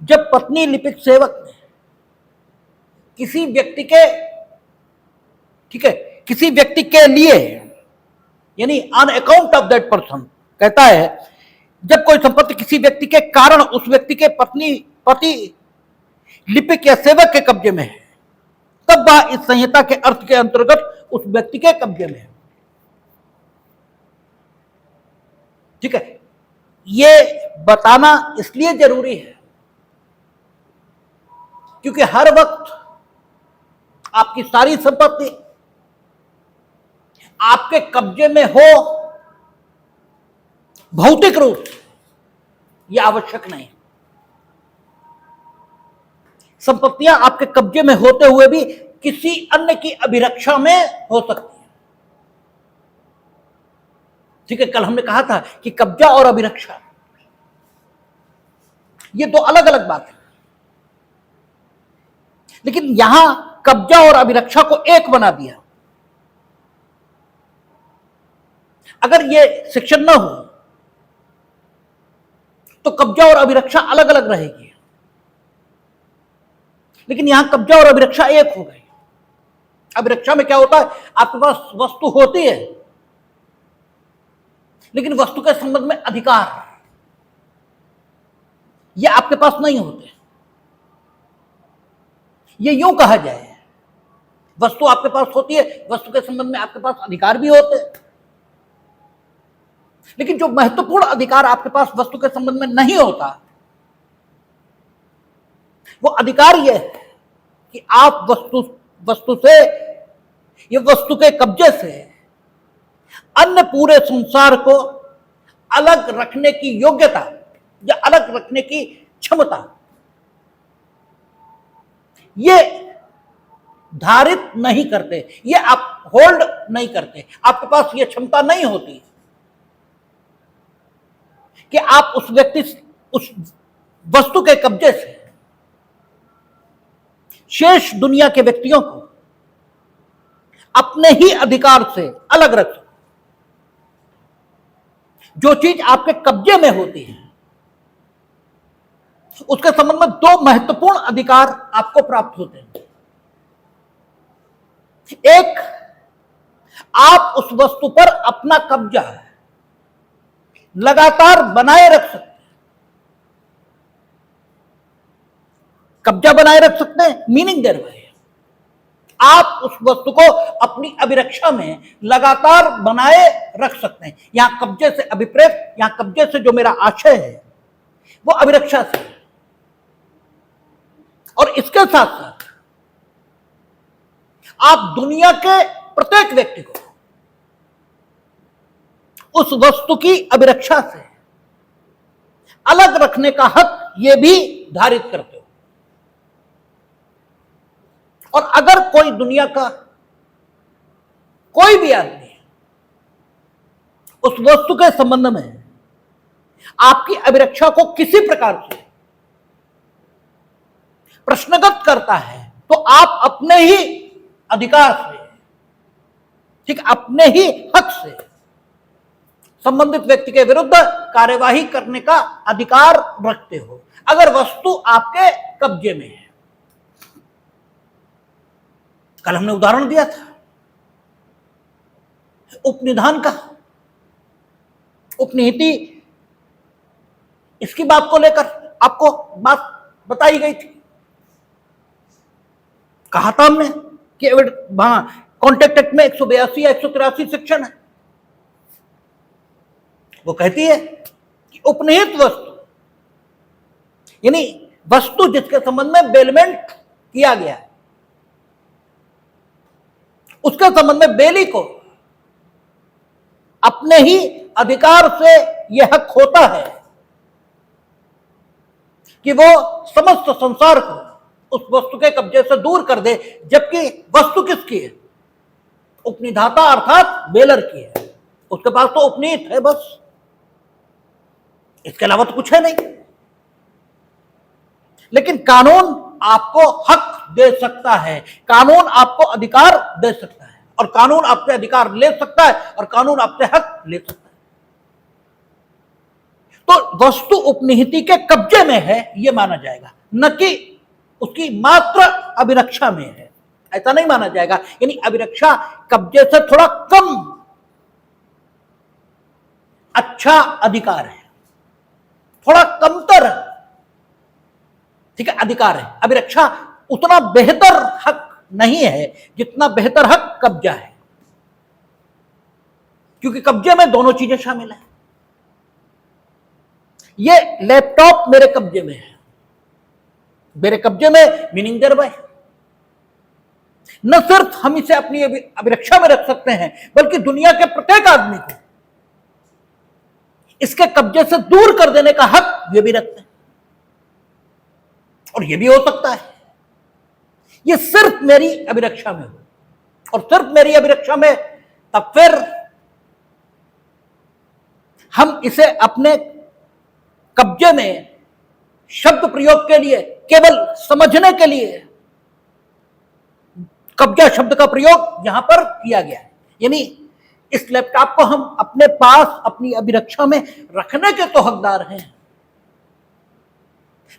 जब पत्नी लिपिक सेवक ने किसी व्यक्ति के, ठीक है, किसी व्यक्ति के लिए, यानी on account of that person, कहता है जब कोई संपत्ति किसी व्यक्ति के कारण उस व्यक्ति के पत्नी, पति, लिपिक या सेवक के कब्जे में है, तब वह इस संहिता के अर्थ के अंतर्गत उस व्यक्ति के कब्जे में है। ठीक है, ये बताना इसलिए जरूरी है क्योंकि हर वक्त आपकी सारी संपत्ति आपके कब्जे में हो भौतिक रूप से, यह आवश्यक नहीं। संपत्तियां आपके कब्जे में होते हुए भी किसी अन्य की अभिरक्षा में हो सकती है। ठीक है, कल हमने कहा था कि कब्जा और अभिरक्षा ये दो अलग अलग बात है, लेकिन यहां कब्जा और अभिरक्षा को एक बना दिया। अगर ये सेक्शन ना हो तो कब्जा और अभिरक्षा अलग अलग रहेगी, लेकिन यहां कब्जा और अभिरक्षा एक हो गई। अभिरक्षा में क्या होता है, आपके पास वस्तु होती है लेकिन वस्तु के संबंध में अधिकार ये आपके पास नहीं होते। ये यूं कहा जाए, वस्तु आपके पास होती है, वस्तु के संबंध में आपके पास अधिकार भी होते हैं, लेकिन जो महत्वपूर्ण अधिकार आपके पास वस्तु के संबंध में नहीं होता, वो अधिकार यह है कि आप वस्तु से, ये वस्तु के कब्जे से अन्य पूरे संसार को अलग रखने की योग्यता या अलग रखने की क्षमता ये धारित नहीं करते, ये आप होल्ड नहीं करते। आपके पास ये क्षमता नहीं होती कि आप उस व्यक्ति, उस वस्तु के कब्जे से शेष दुनिया के व्यक्तियों को अपने ही अधिकार से अलग रख सको। जो चीज आपके कब्जे में होती है उसके संबंध में दो महत्वपूर्ण अधिकार आपको प्राप्त होते हैं। एक, आप उस वस्तु पर अपना कब्जा लगातार बनाए रख सकते हैं। कब्जा बनाए रख सकते हैं मीनिंग देर है आप उस वस्तु को अपनी अभिरक्षा में लगातार बनाए रख सकते हैं। यहां कब्जे से अभिप्रेत, यहां कब्जे से जो मेरा आशय है वो अभिरक्षा से, और इसके साथ साथ आप दुनिया के प्रत्येक व्यक्ति को उस वस्तु की अभिरक्षा से अलग रखने का हक यह भी धारित करते हो। और अगर कोई दुनिया का कोई भी आदमी उस वस्तु के संबंध में आपकी अभिरक्षा को किसी प्रकार से प्रश्नगत करता है तो आप अपने ही अधिकार से, ठीक, अपने ही हक से संबंधित व्यक्ति के विरुद्ध कार्यवाही करने का अधिकार रखते हो अगर वस्तु आपके कब्जे में है। कल हमने उदाहरण दिया था उपनिधान का, उपनिहिति, इसकी बात को लेकर आपको बात बताई गई थी। कहा था हमने कि वहां कॉन्ट्रैक्ट एक्ट में 182 या 183 सेक्शन है, वो कहती है कि उपनिहित वस्तु यानी वस्तु जिसके संबंध में बेलमेंट किया गया है उसके संबंध में बेली को अपने ही अधिकार से यह हक होता है कि वो समस्त संसार को उस वस्तु के कब्जे से दूर कर दे, जबकि वस्तु किसकी है, उपनिधाता अर्थात बेलर की है। उसके पास तो उपनीत है बस, इसके अलावा तो कुछ है नहीं। लेकिन कानून आपको हक दे सकता है, कानून आपको अधिकार दे सकता है, और कानून आपसे अधिकार ले सकता है और कानून आपसे हक ले सकता है। तो वस्तु उपनिहिति के कब्जे में है यह माना जाएगा, न कि उसकी मात्र अभिरक्षा में है, ऐसा नहीं माना जाएगा। यानी अभिरक्षा कब्जे से थोड़ा कम अच्छा अधिकार है, थोड़ा कमतर, ठीक है, अधिकार है। अभिरक्षा उतना बेहतर हक नहीं है जितना बेहतर हक कब्जा है, क्योंकि कब्जे में दोनों चीजें शामिल हैं। ये लैपटॉप मेरे कब्जे में है, मेरे कब्जे में मीनिंग देयर बाय न सिर्फ हम इसे अपनी अभिरक्षा में रख सकते हैं, बल्कि दुनिया के प्रत्येक आदमी को इसके कब्जे से दूर कर देने का हक ये भी रखते हैं। और ये भी हो सकता है ये सिर्फ मेरी अभिरक्षा में हो, और सिर्फ मेरी अभिरक्षा में, तब फिर हम इसे अपने कब्जे में शब्द प्रयोग के लिए, केवल समझने के लिए कब्जा शब्द का प्रयोग यहां पर किया गया है। यानी इस लैपटॉप को हम अपने पास अपनी अभिरक्षा में रखने के तो हकदार हैं,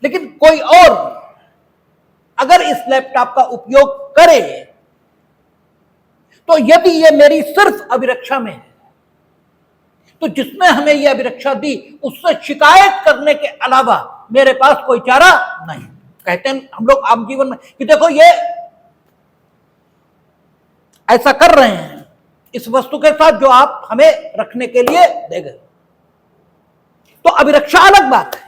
लेकिन कोई और अगर इस लैपटॉप का उपयोग करे तो यदि ये मेरी सिर्फ अभिरक्षा में है, तो जिसने हमें यह अभिरक्षा दी उससे शिकायत करने के अलावा मेरे पास कोई चारा नहीं। कहते हैं हम लोग आम जीवन में कि देखो ये ऐसा कर रहे हैं इस वस्तु के साथ जो आप हमें रखने के लिए दे गए, तो अभिरक्षा अलग बात है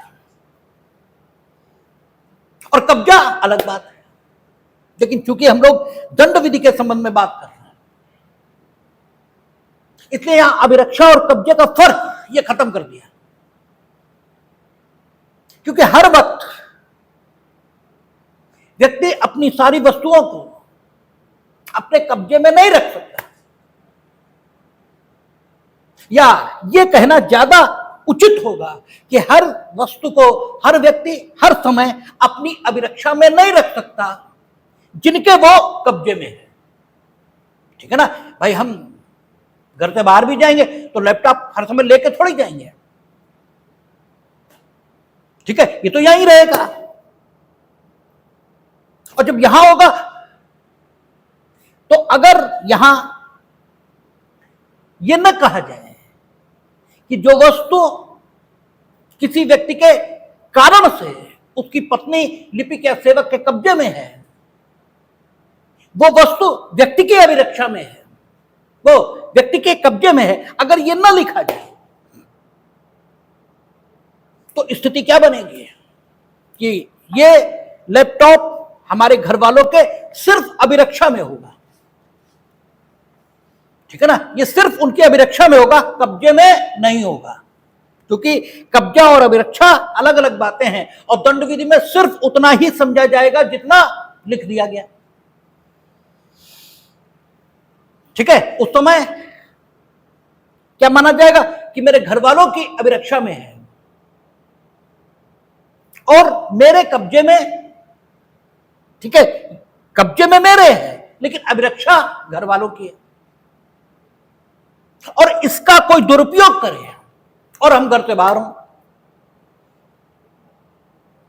और कब्जा अलग बात है। लेकिन चूंकि हम लोग दंड विधि के संबंध में बात कर रहे हैं, इसलिए यहां अभिरक्षा और कब्जे का फर्क यह खत्म कर दिया, क्योंकि हर वक्त व्यक्ति अपनी सारी वस्तुओं को अपने कब्जे में नहीं रख सकता, या यह कहना ज्यादा उचित होगा कि हर वस्तु को हर व्यक्ति हर समय अपनी अभिरक्षा में नहीं रख सकता जिनके वो कब्जे में है। ठीक है ना भाई, हम घर से बाहर भी जाएंगे तो लैपटॉप हर समय लेके थोड़ी जाएंगे, ठीक है, ये तो यहीं रहेगा। और जब यहां होगा तो अगर यहां यह न कहा जाए कि जो वस्तु किसी व्यक्ति के कारण से उसकी पत्नी, लिपिक या सेवक के कब्जे में है, वो वस्तु व्यक्ति की अभिरक्षा में है, वो व्यक्ति के कब्जे में है, अगर यह न लिखा जाए तो स्थिति क्या बनेगी कि ये लैपटॉप हमारे घर वालों के सिर्फ अभिरक्षा में होगा। ठीक है ना, ये सिर्फ उनकी अभिरक्षा में होगा, कब्जे में नहीं होगा, क्योंकि कब्जा और अभिरक्षा अलग अलग बातें हैं और दंड विधि में सिर्फ उतना ही समझा जाएगा जितना लिख दिया गया। ठीक है, उस समय क्या माना जाएगा कि मेरे घर वालों की अभिरक्षा में है और मेरे कब्जे में, ठीक है, कब्जे में मेरे है लेकिन अभिरक्षा घर वालों की है, और इसका कोई दुरुपयोग करे और हम घर से बाहर हों,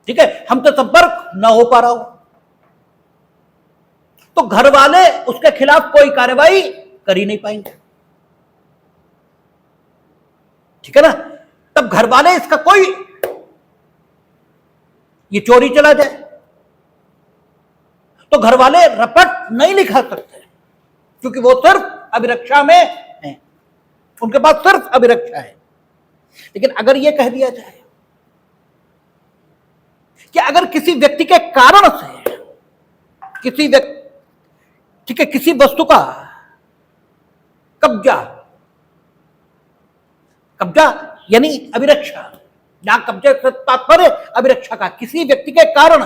ठीक है, हमसे संपर्क न हो पा रहा हो, तो घर वाले उसके खिलाफ कोई कार्रवाई कर ही नहीं पाएंगे। ठीक है ना, तब घर वाले इसका कोई, ये चोरी चला जाए तो घर वाले रपट नहीं लिखा सकते, क्योंकि वो सिर्फ अभिरक्षा में है, उनके पास सिर्फ अभिरक्षा है। लेकिन अगर यह कह दिया जाए कि अगर किसी व्यक्ति के कारण से किसी व्यक्ति, ठीक है, किसी वस्तु का कब्जा, कब्जा यानी अभिरक्षा, यहां कब्जे से तात्पर्य अभिरक्षा का, किसी व्यक्ति के कारण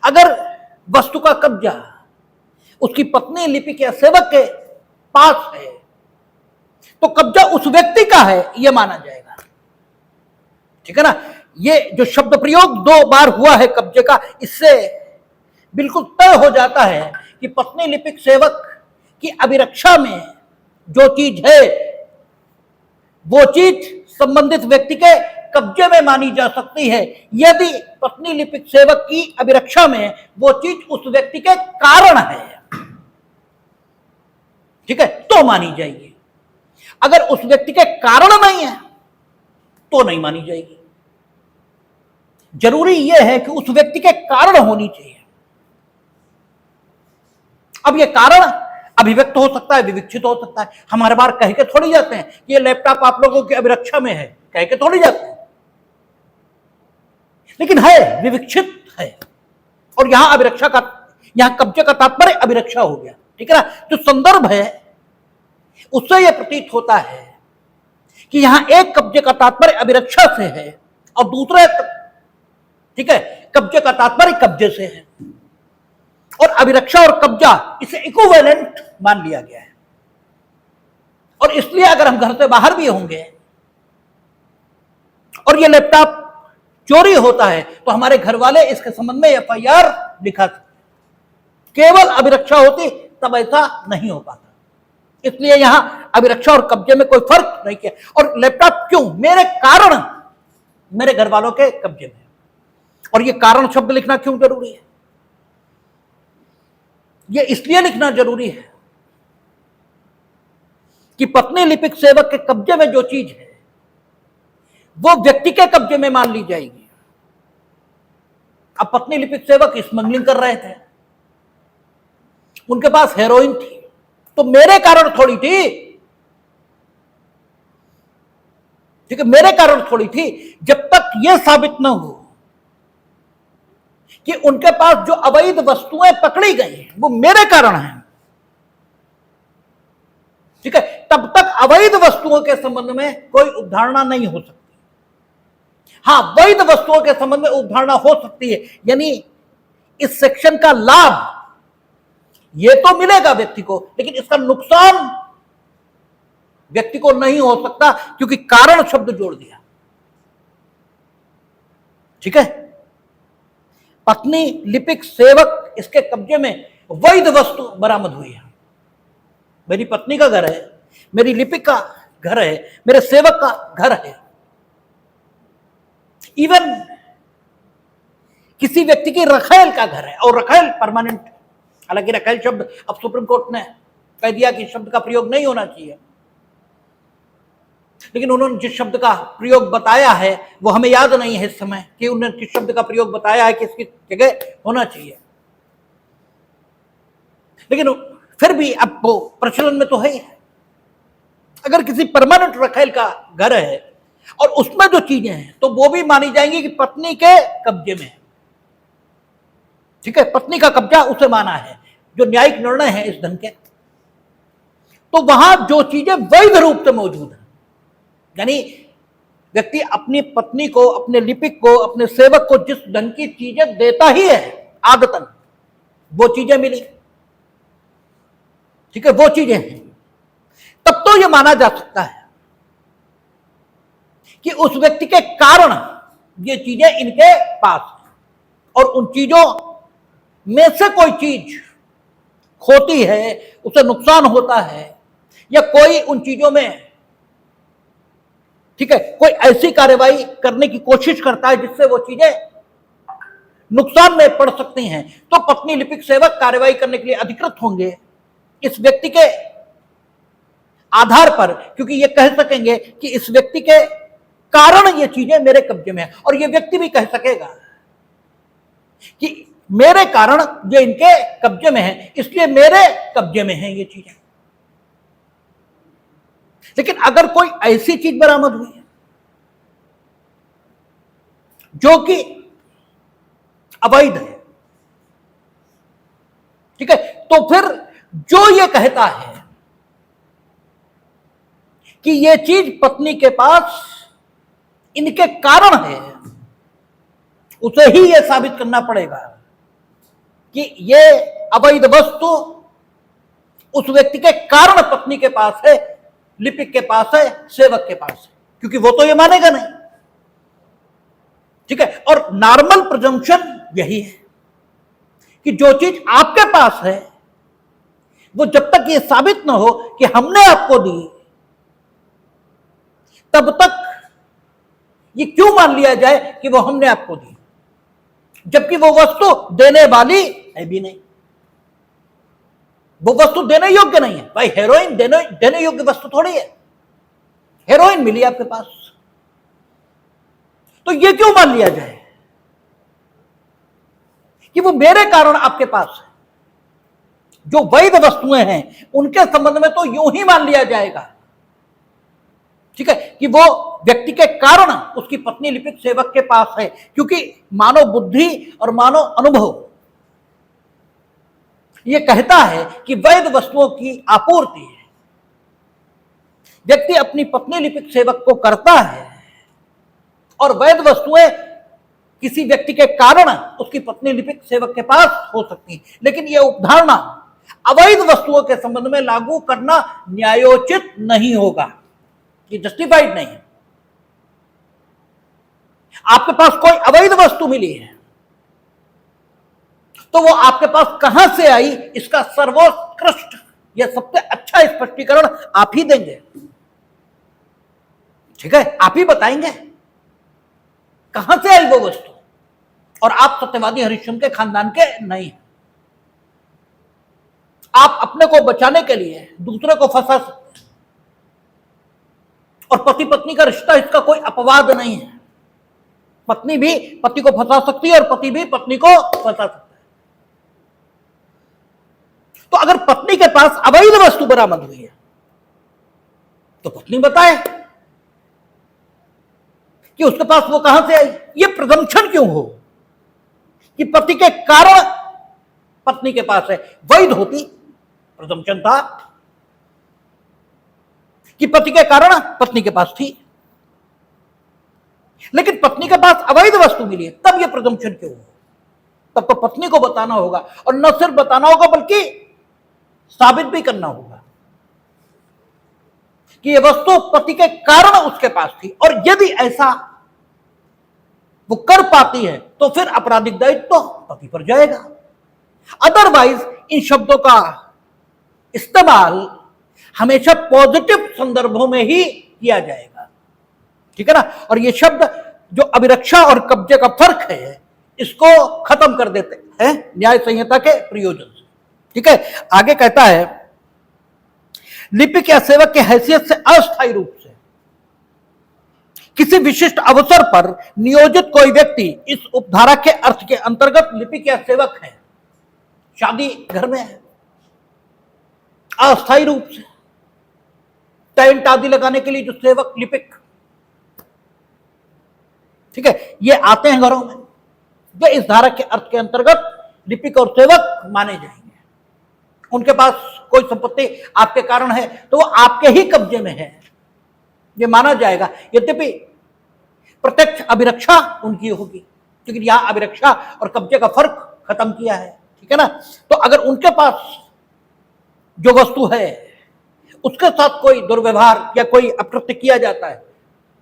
अगर वस्तु का कब्जा उसकी पत्नी, लिपिक या सेवक के पास है तो कब्जा उस व्यक्ति का है यह माना जाएगा। ठीक है ना, ये जो शब्द प्रयोग 2 बार हुआ है कब्जे का, इससे बिल्कुल तय हो जाता है कि पत्नी, लिपिक, सेवक की अभिरक्षा में जो चीज है वो चीज संबंधित व्यक्ति के कब्जे में मानी जा सकती है यदि पत्नी, लिपिक, सेवक की अभिरक्षा में वो चीज उस व्यक्ति के कारण है। ठीक है, तो मानी जाएगी। अगर उस व्यक्ति के कारण नहीं है तो नहीं मानी जाएगी। जरूरी यह है कि उस व्यक्ति के कारण होनी चाहिए। अब यह कारण अभिव्यक्त हो सकता है, विविक्षित हो सकता है। हम हर बार कह के थोड़ी जाते हैं कि ये लैपटॉप आप लोगों की अभिरक्षा में है, कह के थोड़ी जाते हैं, लेकिन है, विविक्षित है। और यहां अभिरक्षा का, यहां कब्जे का तात्पर्य अभिरक्षा हो गया, ठीक है ना। जो संदर्भ है उससे यह प्रतीत होता है कि यहां एक कब्जे का तात्पर्य अभिरक्षा से है और दूसरे, ठीक है, कब्जे का तात्पर्य कब्जे से है। और अभिरक्षा और कब्जा इसे इक्विवेलेंट मान लिया गया है। और इसलिए अगर हम घर से बाहर भी होंगे और ये लैपटॉप चोरी होता है तो हमारे घर वाले इसके संबंध में एफआईआर लिखा सकते। केवल अभिरक्षा होती तब ऐसा नहीं हो पाता। इसलिए यहां अभिरक्षा और कब्जे में कोई फर्क नहीं किया। और लैपटॉप क्यों? मेरे कारण मेरे घर वालों के कब्जे में। और ये कारण शब्द लिखना क्यों जरूरी है? ये इसलिए लिखना जरूरी है कि पत्नी लिपिक सेवक के कब्जे में जो चीज है वो व्यक्ति के कब्जे में मान ली जाएगी। अब पत्नी लिपिक सेवक स्मगलिंग कर रहे थे, उनके पास हेरोइन थी, तो मेरे कारण थोड़ी थी, ठीक है, मेरे कारण थोड़ी थी। जब तक यह साबित न हो कि उनके पास जो अवैध वस्तुएं पकड़ी गई हैं वो मेरे कारण हैं, ठीक है, तब तक अवैध वस्तुओं के संबंध में कोई उद्धारणा नहीं हो सकती। हां, वैध वस्तुओं के संबंध में उद्धारणा हो सकती है, यानी इस सेक्शन का लाभ ये तो मिलेगा व्यक्ति को, लेकिन इसका नुकसान व्यक्ति को नहीं हो सकता क्योंकि कारण शब्द जोड़ दिया, ठीक है। पत्नी लिपिक सेवक इसके कब्जे में वैध वस्तु बरामद हुई है। मेरी पत्नी का घर है, मेरी लिपिक का घर है, मेरे सेवक का घर है। इवन किसी व्यक्ति की रखेल का घर है, और रखेल परमानेंट, हालांकि रखेल शब्द अब सुप्रीम कोर्ट ने कह दिया कि शब्द का प्रयोग नहीं होना चाहिए, लेकिन उन्होंने जिस शब्द का प्रयोग बताया है वो हमें याद नहीं है इस समय कि उन्होंने किस शब्द का प्रयोग बताया है, किसकी जगह होना चाहिए, लेकिन फिर भी अब वो प्रचलन में तो है। अगर किसी परमानेंट रखेल का घर है और उसमें जो चीजें हैं तो वो भी मानी जाएंगी कि पत्नी के कब्जे में, ठीक है, पत्नी का कब्जा उसे माना है, जो न्यायिक निर्णय है इस धन के। तो वहां जो चीजें वैध रूप से मौजूद है, यानी व्यक्ति अपनी पत्नी को, अपने लिपिक को, अपने सेवक को जिस ढंग की चीजें देता ही है आदतन, वो चीजें मिली, ठीक है, वो चीजें हैं, तब तो यह माना जा सकता है कि उस व्यक्ति के कारण ये चीजें इनके पास हैं। और उन चीजों में से कोई चीज खोती है, उसे नुकसान होता है, या कोई उन चीजों में, ठीक है, कोई ऐसी कार्रवाई करने की कोशिश करता है जिससे वो चीजें नुकसान में पड़ सकती हैं, तो पत्नी लिपिक सेवक कार्रवाई करने के लिए अधिकृत होंगे इस व्यक्ति के आधार पर, क्योंकि ये कह सकेंगे कि इस व्यक्ति के कारण ये चीजें मेरे कब्जे में है। और ये व्यक्ति भी कह सकेगा कि मेरे कारण ये इनके कब्जे में है, इसलिए मेरे कब्जे में है ये चीजें। लेकिन अगर कोई ऐसी चीज बरामद हुई है जो कि अवैध है, ठीक है, तो फिर जो ये कहता है कि ये चीज पत्नी के पास इनके कारण है, उसे ही यह साबित करना पड़ेगा कि ये अवैध वस्तु उस व्यक्ति के कारण पत्नी के पास है, लिपिक के पास है, सेवक के पास है, क्योंकि वो तो ये मानेगा नहीं, ठीक है। और नॉर्मल प्रिजम्पशन यही है कि जो चीज आपके पास है वो जब तक ये साबित ना हो कि हमने आपको दी, तब तक ये क्यों मान लिया जाए कि वो हमने आपको दी, जबकि वो वस्तु देने वाली है भी नहीं, वो वस्तु देने योग्य नहीं है। भाई हेरोइन देने योग्य वस्तु थोड़ी है, हेरोइन मिली आपके पास, तो ये क्यों मान लिया जाए कि वो मेरे कारण आपके पास है? जो वैध वस्तुएं हैं उनके संबंध में तो यूं ही मान लिया जाएगा, ठीक है, कि वो व्यक्ति के कारण उसकी पत्नी लिपिक सेवक के पास है, क्योंकि मानव बुद्धि और मानव अनुभव ये कहता है कि वैध वस्तुओं की आपूर्ति है। व्यक्ति अपनी पत्नी लिपिक सेवक को करता है और वैध वस्तुएं किसी व्यक्ति के कारण उसकी पत्नी लिपिक सेवक के पास हो सकती है, लेकिन यह उपधारणा अवैध वस्तुओं के संबंध में लागू करना न्यायोचित नहीं होगा, ये जस्टिफाइड नहीं है। आपके पास कोई अवैध वस्तु मिली है तो वो आपके पास कहां से आई, इसका सर्वोत्कृष्ट या सबसे अच्छा स्पष्टीकरण आप ही देंगे, ठीक है, आप ही बताएंगे कहां से आई वो वस्तु, और आप सत्यवादी हरिश्चंद्र के खानदान के नहीं। आप अपने को बचाने के लिए दूसरे को फंसा सकते हैं, और पति पत्नी का रिश्ता इसका कोई अपवाद नहीं है। पत्नी भी पति को फंसा सकती है और पति भी पत्नी को फंसा सकता है। तो अगर पत्नी के पास अवैध वस्तु बरामद हुई है तो पत्नी बताए कि उसके पास वो कहां से आई। ये प्रिजम्पशन क्यों हो कि पति के कारण पत्नी के पास है? वैध होती प्रिजम्पशन था कि पति के कारण पत्नी के पास थी, लेकिन पत्नी के पास अवैध वस्तु मिली है, तब यह प्रिजम्पशन क्यों हो? तब तो पत्नी को बताना होगा, और न सिर्फ बताना होगा बल्कि साबित भी करना होगा कि यह वस्तु पति के कारण उसके पास थी, और यदि ऐसा वो कर पाती है तो फिर आपराधिक दायित्व तो पति पर जाएगा। अदरवाइज इन शब्दों का इस्तेमाल हमेशा पॉजिटिव संदर्भों में ही किया जाएगा, ठीक है ना। और ये शब्द जो अभिरक्षा और कब्जे का फर्क है इसको खत्म कर देते हैं न्याय संहिता के प्रयोजन से, ठीक है। आगे कहता है, लिपिक या सेवक के हैसियत से अस्थायी रूप से किसी विशिष्ट अवसर पर नियोजित कोई व्यक्ति इस उपधारा के अर्थ के अंतर्गत लिपिक या सेवक है। शादी घर में है, अस्थायी रूप से टेंट आदि लगाने के लिए जो सेवक लिपिक, ठीक है, ये आते हैं घरों में, जो इस धारा के अर्थ के अंतर्गत लिपिक और सेवक माने जाएंगे। उनके पास कोई संपत्ति आपके कारण है तो वो आपके ही कब्जे में है, ये माना जाएगा। यद्यपि प्रत्यक्ष अभिरक्षा उनकी होगी, क्योंकि यहां अभिरक्षा और कब्जे का फर्क खत्म किया है, ठीक है ना। तो अगर उनके पास जो वस्तु है उसके साथ कोई दुर्व्यवहार या कोई अकृत्य किया जाता है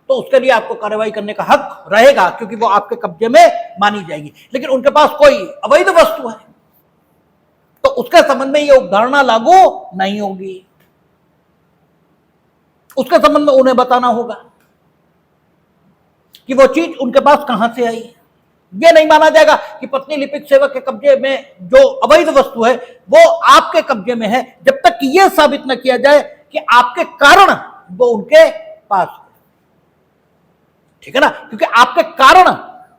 तो उसके लिए आपको कार्रवाई करने का हक रहेगा, क्योंकि वो आपके कब्जे में मानी जाएगी। लेकिन उनके पास कोई अवैध वस्तु है तो उसके संबंध में यह उपधारणा लागू नहीं होगी, उसके संबंध में उन्हें बताना होगा कि वो चीज उनके पास कहां से आई। ये नहीं माना जाएगा कि पत्नी लिपिक सेवक के कब्जे में जो अवैध वस्तु है वो आपके कब्जे में है, जब तक कि यह साबित न किया जाए कि आपके कारण वो उनके पास है, ठीक है ना। क्योंकि आपके कारण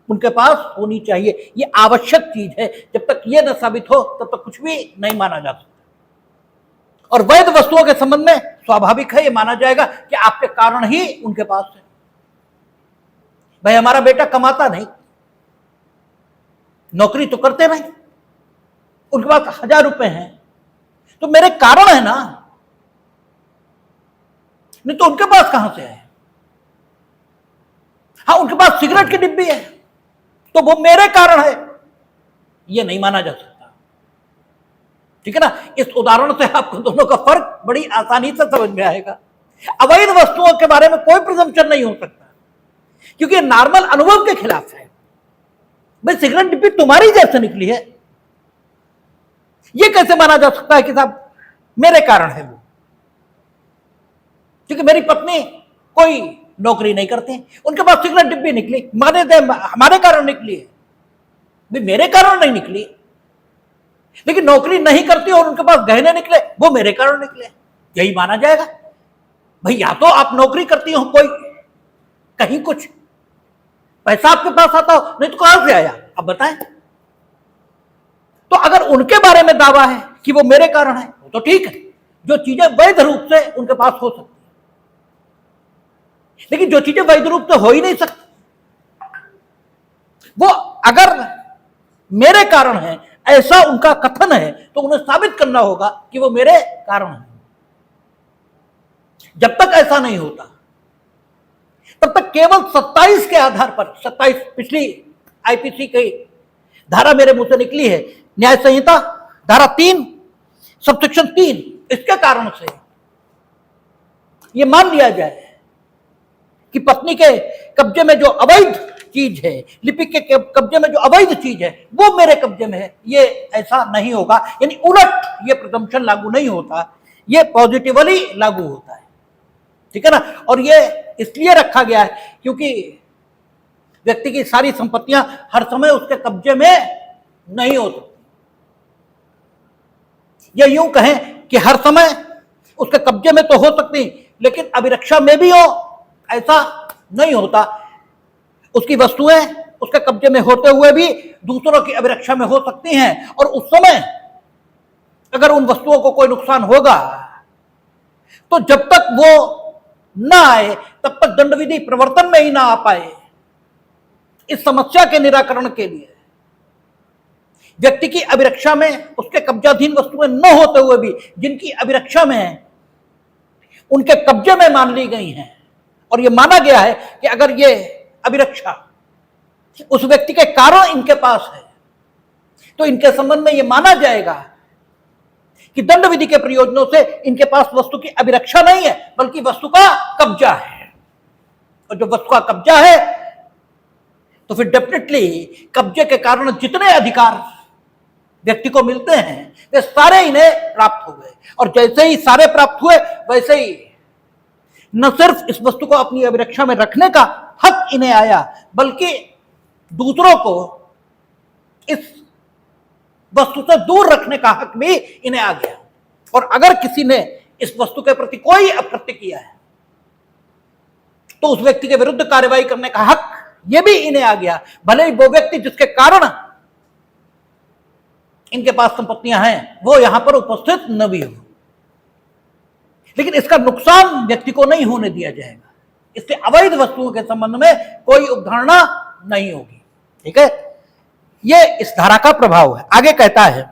उनके पास होनी चाहिए, ये आवश्यक चीज है। जब तक ये न साबित हो तब तक कुछ भी नहीं माना जा सकता। और वैध वस्तुओं के संबंध में स्वाभाविक है ये माना जाएगा कि आपके कारण ही उनके पास है। भाई हमारा बेटा कमाता नहीं, नौकरी तो करते नहीं, उनके पास 1000 रुपए हैं तो मेरे कारण है ना, नहीं तो उनके पास कहां से है। हाँ, उनके पास सिगरेट की डिब्बी है तो वो मेरे कारण है, ये नहीं माना जा सकता, ठीक है ना। इस उदाहरण से आपको दोनों का फर्क बड़ी आसानी से समझ में आएगा। अवैध वस्तुओं के बारे में कोई प्रिजम्पशन नहीं हो सकता, क्योंकि नॉर्मल अनुभव के खिलाफ है। भाई सिगरेट डिब्बी तुम्हारी जैसे निकली है, यह कैसे माना जा सकता है कि साहब मेरे कारण है वो, क्योंकि मेरी पत्नी कोई नौकरी नहीं करते, उनके पास सिगरेट डिब्बी निकली, माने दे हमारे कारण निकली है। भाई मेरे कारण नहीं निकली, लेकिन नौकरी नहीं करती और उनके पास गहने निकले, वो मेरे कारण निकले, यही माना जाएगा। भाई या तो आप नौकरी करती हो कोई कहीं कुछ, पैसा आपके पास आता हो, नहीं तो कहां से आया? अब बताएं। तो अगर उनके बारे में दावा है कि वो मेरे कारण है तो ठीक है, जो चीजें वैध रूप से उनके पास हो सकती है, लेकिन जो चीजें वैध रूप से हो ही नहीं सकती, वो अगर मेरे कारण है ऐसा उनका कथन है तो उन्हें साबित करना होगा कि वो मेरे कारण है। जब तक ऐसा नहीं होता तब तक केवल 27 के आधार पर, 27 पिछली आईपीसी की धारा मेरे मुंह से निकली है, न्याय संहिता धारा 3 सबसेक्शन 3, इसके कारण से यह मान लिया जाए कि पत्नी के कब्जे में जो अवैध चीज है, लिपिक के कब्जे में जो अवैध चीज है वो मेरे कब्जे में है, ये ऐसा नहीं होगा। यानी उलट ये प्रिजम्पशन लागू नहीं होता, ये पॉजिटिवली लागू होता है, ठीक है ना। और ये इसलिए रखा गया है क्योंकि व्यक्ति की सारी संपत्तियां हर समय उसके कब्जे में नहीं हो सकती। ये यूं कहें कि हर समय उसके कब्जे में तो हो सकती, लेकिन अभिरक्षा में भी हो, ऐसा नहीं होता। उसकी वस्तुएं उसके कब्जे में होते हुए भी दूसरों की अभिरक्षा में हो सकती हैं, और उस समय अगर उन वस्तुओं को कोई नुकसान होगा तो जब तक वो ना आए तब तक दंड विधि प्रवर्तन में ही ना आ पाए। इस समस्या के निराकरण के लिए व्यक्ति की अभिरक्षा में उसके कब्जाधीन वस्तुएं न होते हुए भी जिनकी अभिरक्षा में है उनके कब्जे में मान ली गई हैं, और यह माना गया है कि अगर ये अभिरक्षा उस व्यक्ति के कारण इनके पास है तो इनके संबंध में यह माना जाएगा कि दंड विधि के प्रयोजनों से इनके पास वस्तु की अभिरक्षा नहीं है बल्कि वस्तु का कब्जा है। और जब वस्तु का कब्जा है तो फिर डेफिनेटली कब्जे के कारण जितने अधिकार व्यक्ति को मिलते हैं वे सारे इन्हें प्राप्त हो गए, और जैसे ही सारे प्राप्त हुए वैसे ही न सिर्फ इस वस्तु को अपनी अभिरक्षा में रखने का हक इन्हें आया बल्कि दूसरों को इस वस्तु से दूर रखने का हक भी इन्हें आ गया। और अगर किसी ने इस वस्तु के प्रति कोई अकृत्य किया है तो उस व्यक्ति के विरुद्ध कार्रवाई करने का हक यह भी इन्हें आ गया, भले ही वो व्यक्ति जिसके कारण इनके पास संपत्तियां हैं वो यहां पर उपस्थित न भी हो, लेकिन इसका नुकसान व्यक्ति को नहीं होने दिया जाएगा। इससे अवैध वस्तुओं के संबंध में कोई अवधारणा नहीं होगी, ठीक है। यह इस धारा का प्रभाव है। आगे कहता है,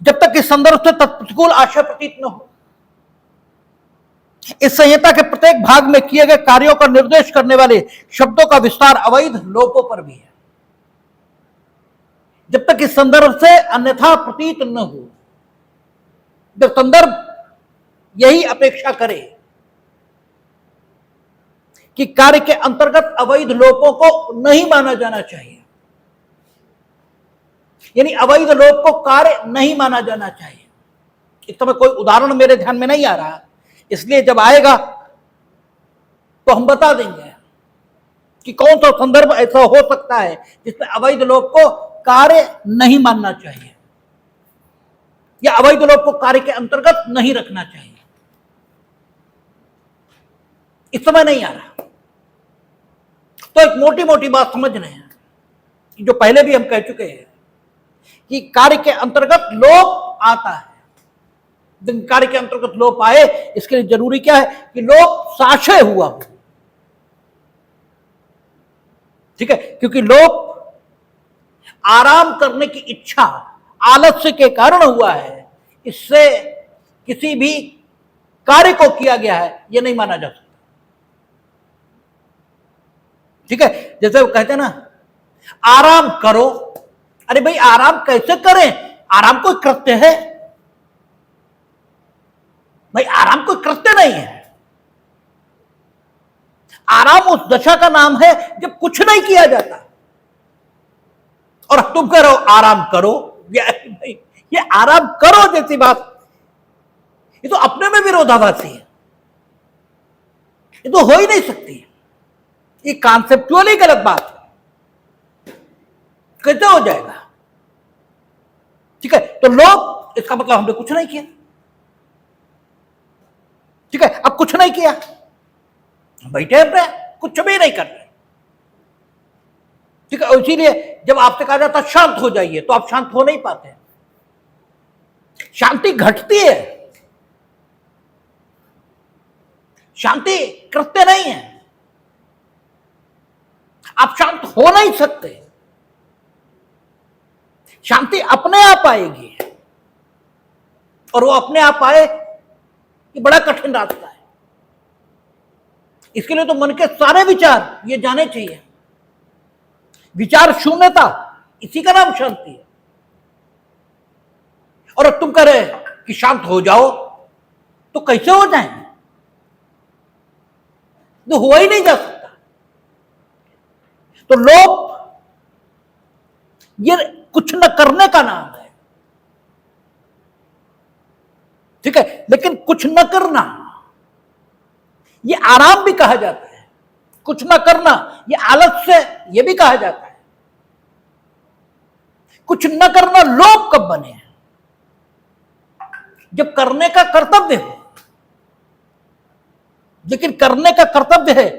जब तक इस संदर्भ से तत्प्रतिकूल आशय प्रतीत न हो, इस संहिता के प्रत्येक भाग में किए गए कार्यों का निर्देश करने वाले शब्दों का विस्तार अवैध लोपों पर भी है। जब तक इस संदर्भ से अन्यथा प्रतीत न हो, जब संदर्भ यही अपेक्षा करे कि कार्य के अंतर्गत अवैध लोपों को नहीं माना जाना चाहिए, यानी अवैध लोप को कार्य नहीं माना जाना चाहिए। इस समय कोई उदाहरण मेरे ध्यान में नहीं आ रहा, इसलिए जब आएगा तो हम बता देंगे कि कौन सा संदर्भ ऐसा हो सकता है जिसमें अवैध लोप को कार्य नहीं मानना चाहिए या अवैध लोप को कार्य के अंतर्गत नहीं रखना चाहिए। इस समय नहीं आ रहा। तो एक मोटी मोटी बात समझ रहे हैं, जो पहले भी हम कह चुके हैं कि कार्य के अंतर्गत लोप आता है। कार्य के अंतर्गत लोप आए इसके लिए जरूरी क्या है कि लोप साशय हुआ हो, ठीक है, क्योंकि लोप आराम करने की इच्छा आलस्य के कारण हुआ है, इससे किसी भी कार्य को किया गया है यह नहीं माना जा सकता, ठीक है। जैसे वो कहते हैं ना, आराम करो। अरे भाई आराम कैसे करें? आराम कोई कृत्य है भाई? आराम कोई कृत्य नहीं है। आराम उस दशा का नाम है जब कुछ नहीं किया जाता, और तुम कह रहे हो आराम करो। ये आराम करो जैसी बात, ये तो अपने में विरोधाभासी है, ये तो हो ही नहीं सकती। ये कॉन्सेप्चुअली गलत बात है, कैसे हो जाएगा? ठीक है, तो लोग, इसका मतलब हमने कुछ नहीं किया, ठीक है। अब कुछ नहीं किया, बैठे अपने कुछ भी नहीं कर रहे, ठीक है। इसीलिए जब आपसे कहा जाता शांत हो जाइए तो आप शांत हो नहीं पाते। शांति घटती है, शांति कृत्य नहीं है। आप शांत हो नहीं सकते। शांति अपने आप आएगी, और वो अपने आप आए ये बड़ा कठिन रास्ता है। इसके लिए तो मन के सारे विचार ये जाने चाहिए। विचार शून्यता, इसी का नाम शांति है। और अब तुम कह रहे कि शांत हो जाओ, तो कैसे हो जाएंगे? तो हुआ ही नहीं जा सकता। तो लोभ ये कुछ न करने का नाम है, ठीक है। लेकिन कुछ न करना ये आराम भी कहा जाता है, कुछ न करना ये आलस्य ये भी कहा जाता है। कुछ न करना लोभ कब बने? जब करने का कर्तव्य हो। लेकिन करने का कर्तव्य है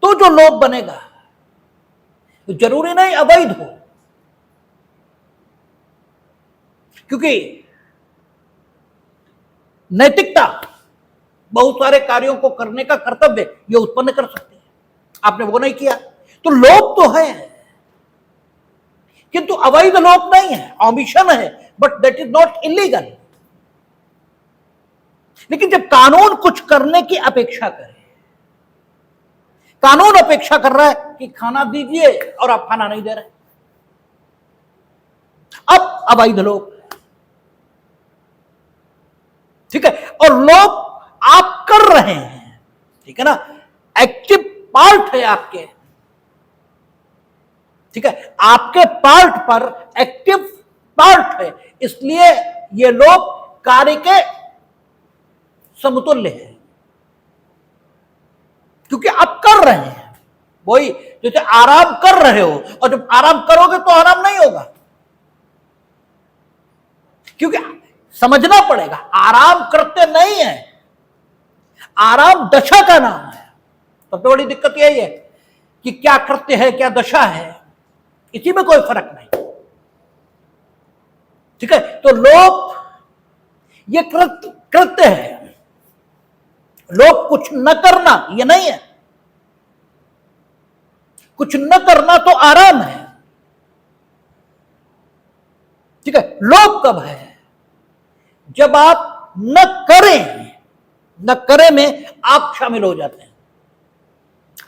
तो जो लोभ बनेगा तो जरूरी नहीं अवैध हो, क्योंकि नैतिकता बहुत सारे कार्यों को करने का कर्तव्य ये उत्पन्न कर सकती है। आपने वो नहीं किया तो लोभ तो है, किंतु अवैध लोभ नहीं है, ऑमिशन है, but that is not illegal. लेकिन जब कानून कुछ करने की अपेक्षा करे, कानून अपेक्षा कर रहा है कि खाना दीजिए और आप खाना नहीं दे रहे, अब अवैध लोभ, ठीक है। और लोभ आप कर रहे हैं, ठीक है ना, एक्टिव पार्ट है आपके, ठीक है, आपके पार्ट पर एक्टिव पार्ट है, इसलिए ये लोभ कार्य के समतुल्य है, क्योंकि आप कर रहे हैं। वही जैसे आराम कर रहे हो, और जब आराम करोगे तो आराम नहीं होगा, क्योंकि समझना पड़ेगा आराम करते नहीं है, आराम दशा का नाम है। सबसे बड़ी दिक्कत यही है कि क्या कृत्य है क्या दशा है, इसी में कोई फर्क नहीं, ठीक है। तो लोभ ये कृत्य है, लोभ कुछ न करना ये नहीं है। कुछ न करना तो आराम है, ठीक है। लोभ कब है? जब आप न करें, न करें में आप शामिल हो जाते हैं,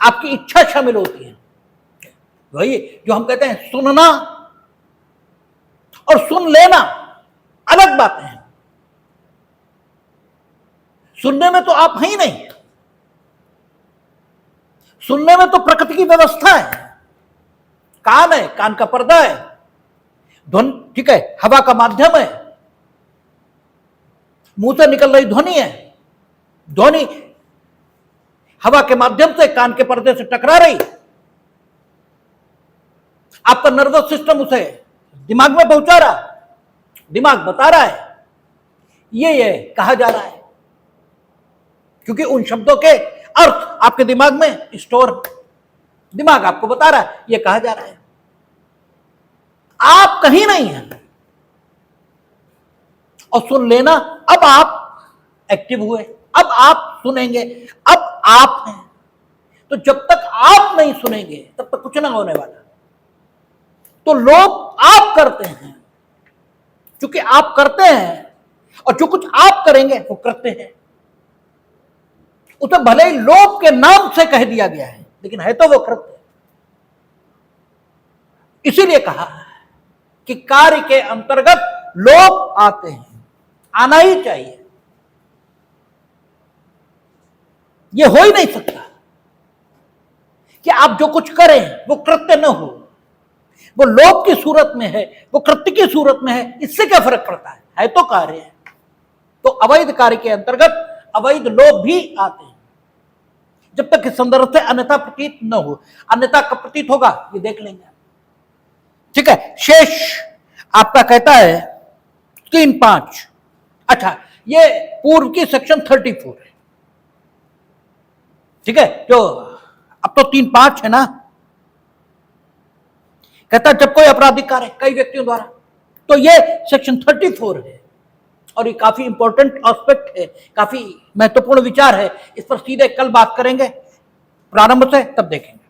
आपकी इच्छा शामिल होती है। वही जो हम कहते हैं सुनना और सुन लेना अलग बातें हैं। सुनने में तो आप हैं ही नहीं, सुनने में तो प्रकृति की व्यवस्था है, कान है, कान का पर्दा है, ध्वनि, ठीक है, हवा का माध्यम है, मुंह से निकल रही ध्वनि है, ध्वनि हवा के माध्यम से कान के पर्दे से टकरा रही, आपका नर्वस सिस्टम उसे दिमाग में पहुंचा रहा, दिमाग बता रहा है, ये कहा जा रहा है, क्योंकि उन शब्दों के अर्थ आपके दिमाग में स्टोर, दिमाग आपको बता रहा है, ये कहा जा रहा है। आप कहीं नहीं हैं। और सुन लेना, अब आप एक्टिव हुए, अब आप सुनेंगे, अब आप हैं। तो जब तक आप नहीं सुनेंगे तब तक कुछ ना होने वाला। तो लोग आप करते हैं, क्योंकि आप करते हैं, और जो कुछ आप करेंगे वो करते हैं। उसे भले ही लोभ के नाम से कह दिया गया है, लेकिन है तो वो कृत्य। इसीलिए कहा कि कार्य के अंतर्गत लोभ आते हैं, आना ही चाहिए। यह हो ही नहीं सकता कि आप जो कुछ करें वो कृत्य न हो। वो लोभ की सूरत में है, वो कृत्य की सूरत में है, इससे क्या फर्क पड़ता है तो कार्य है। तो अवैध कार्य के अंतर्गत अवैध लोभ भी आते हैं, जब तक इस संदर्भ से अन्यथा प्रतीत न हो। अन्यथा कब प्रतीत होगा ये देख लेंगे, ठीक है। शेष आपका कहता है 3-5। अच्छा, ये पूर्व की सेक्शन 34 है, ठीक है। जो अब तो 3-5 है ना, कहता है जब कोई आपराधिक कार्य कई व्यक्तियों द्वारा, तो ये सेक्शन 34 है और ये काफी इंपॉर्टेंट एस्पेक्ट है, काफी महत्वपूर्ण विचार है। इस पर सीधे कल बात करेंगे प्रारंभ से, तब देखेंगे।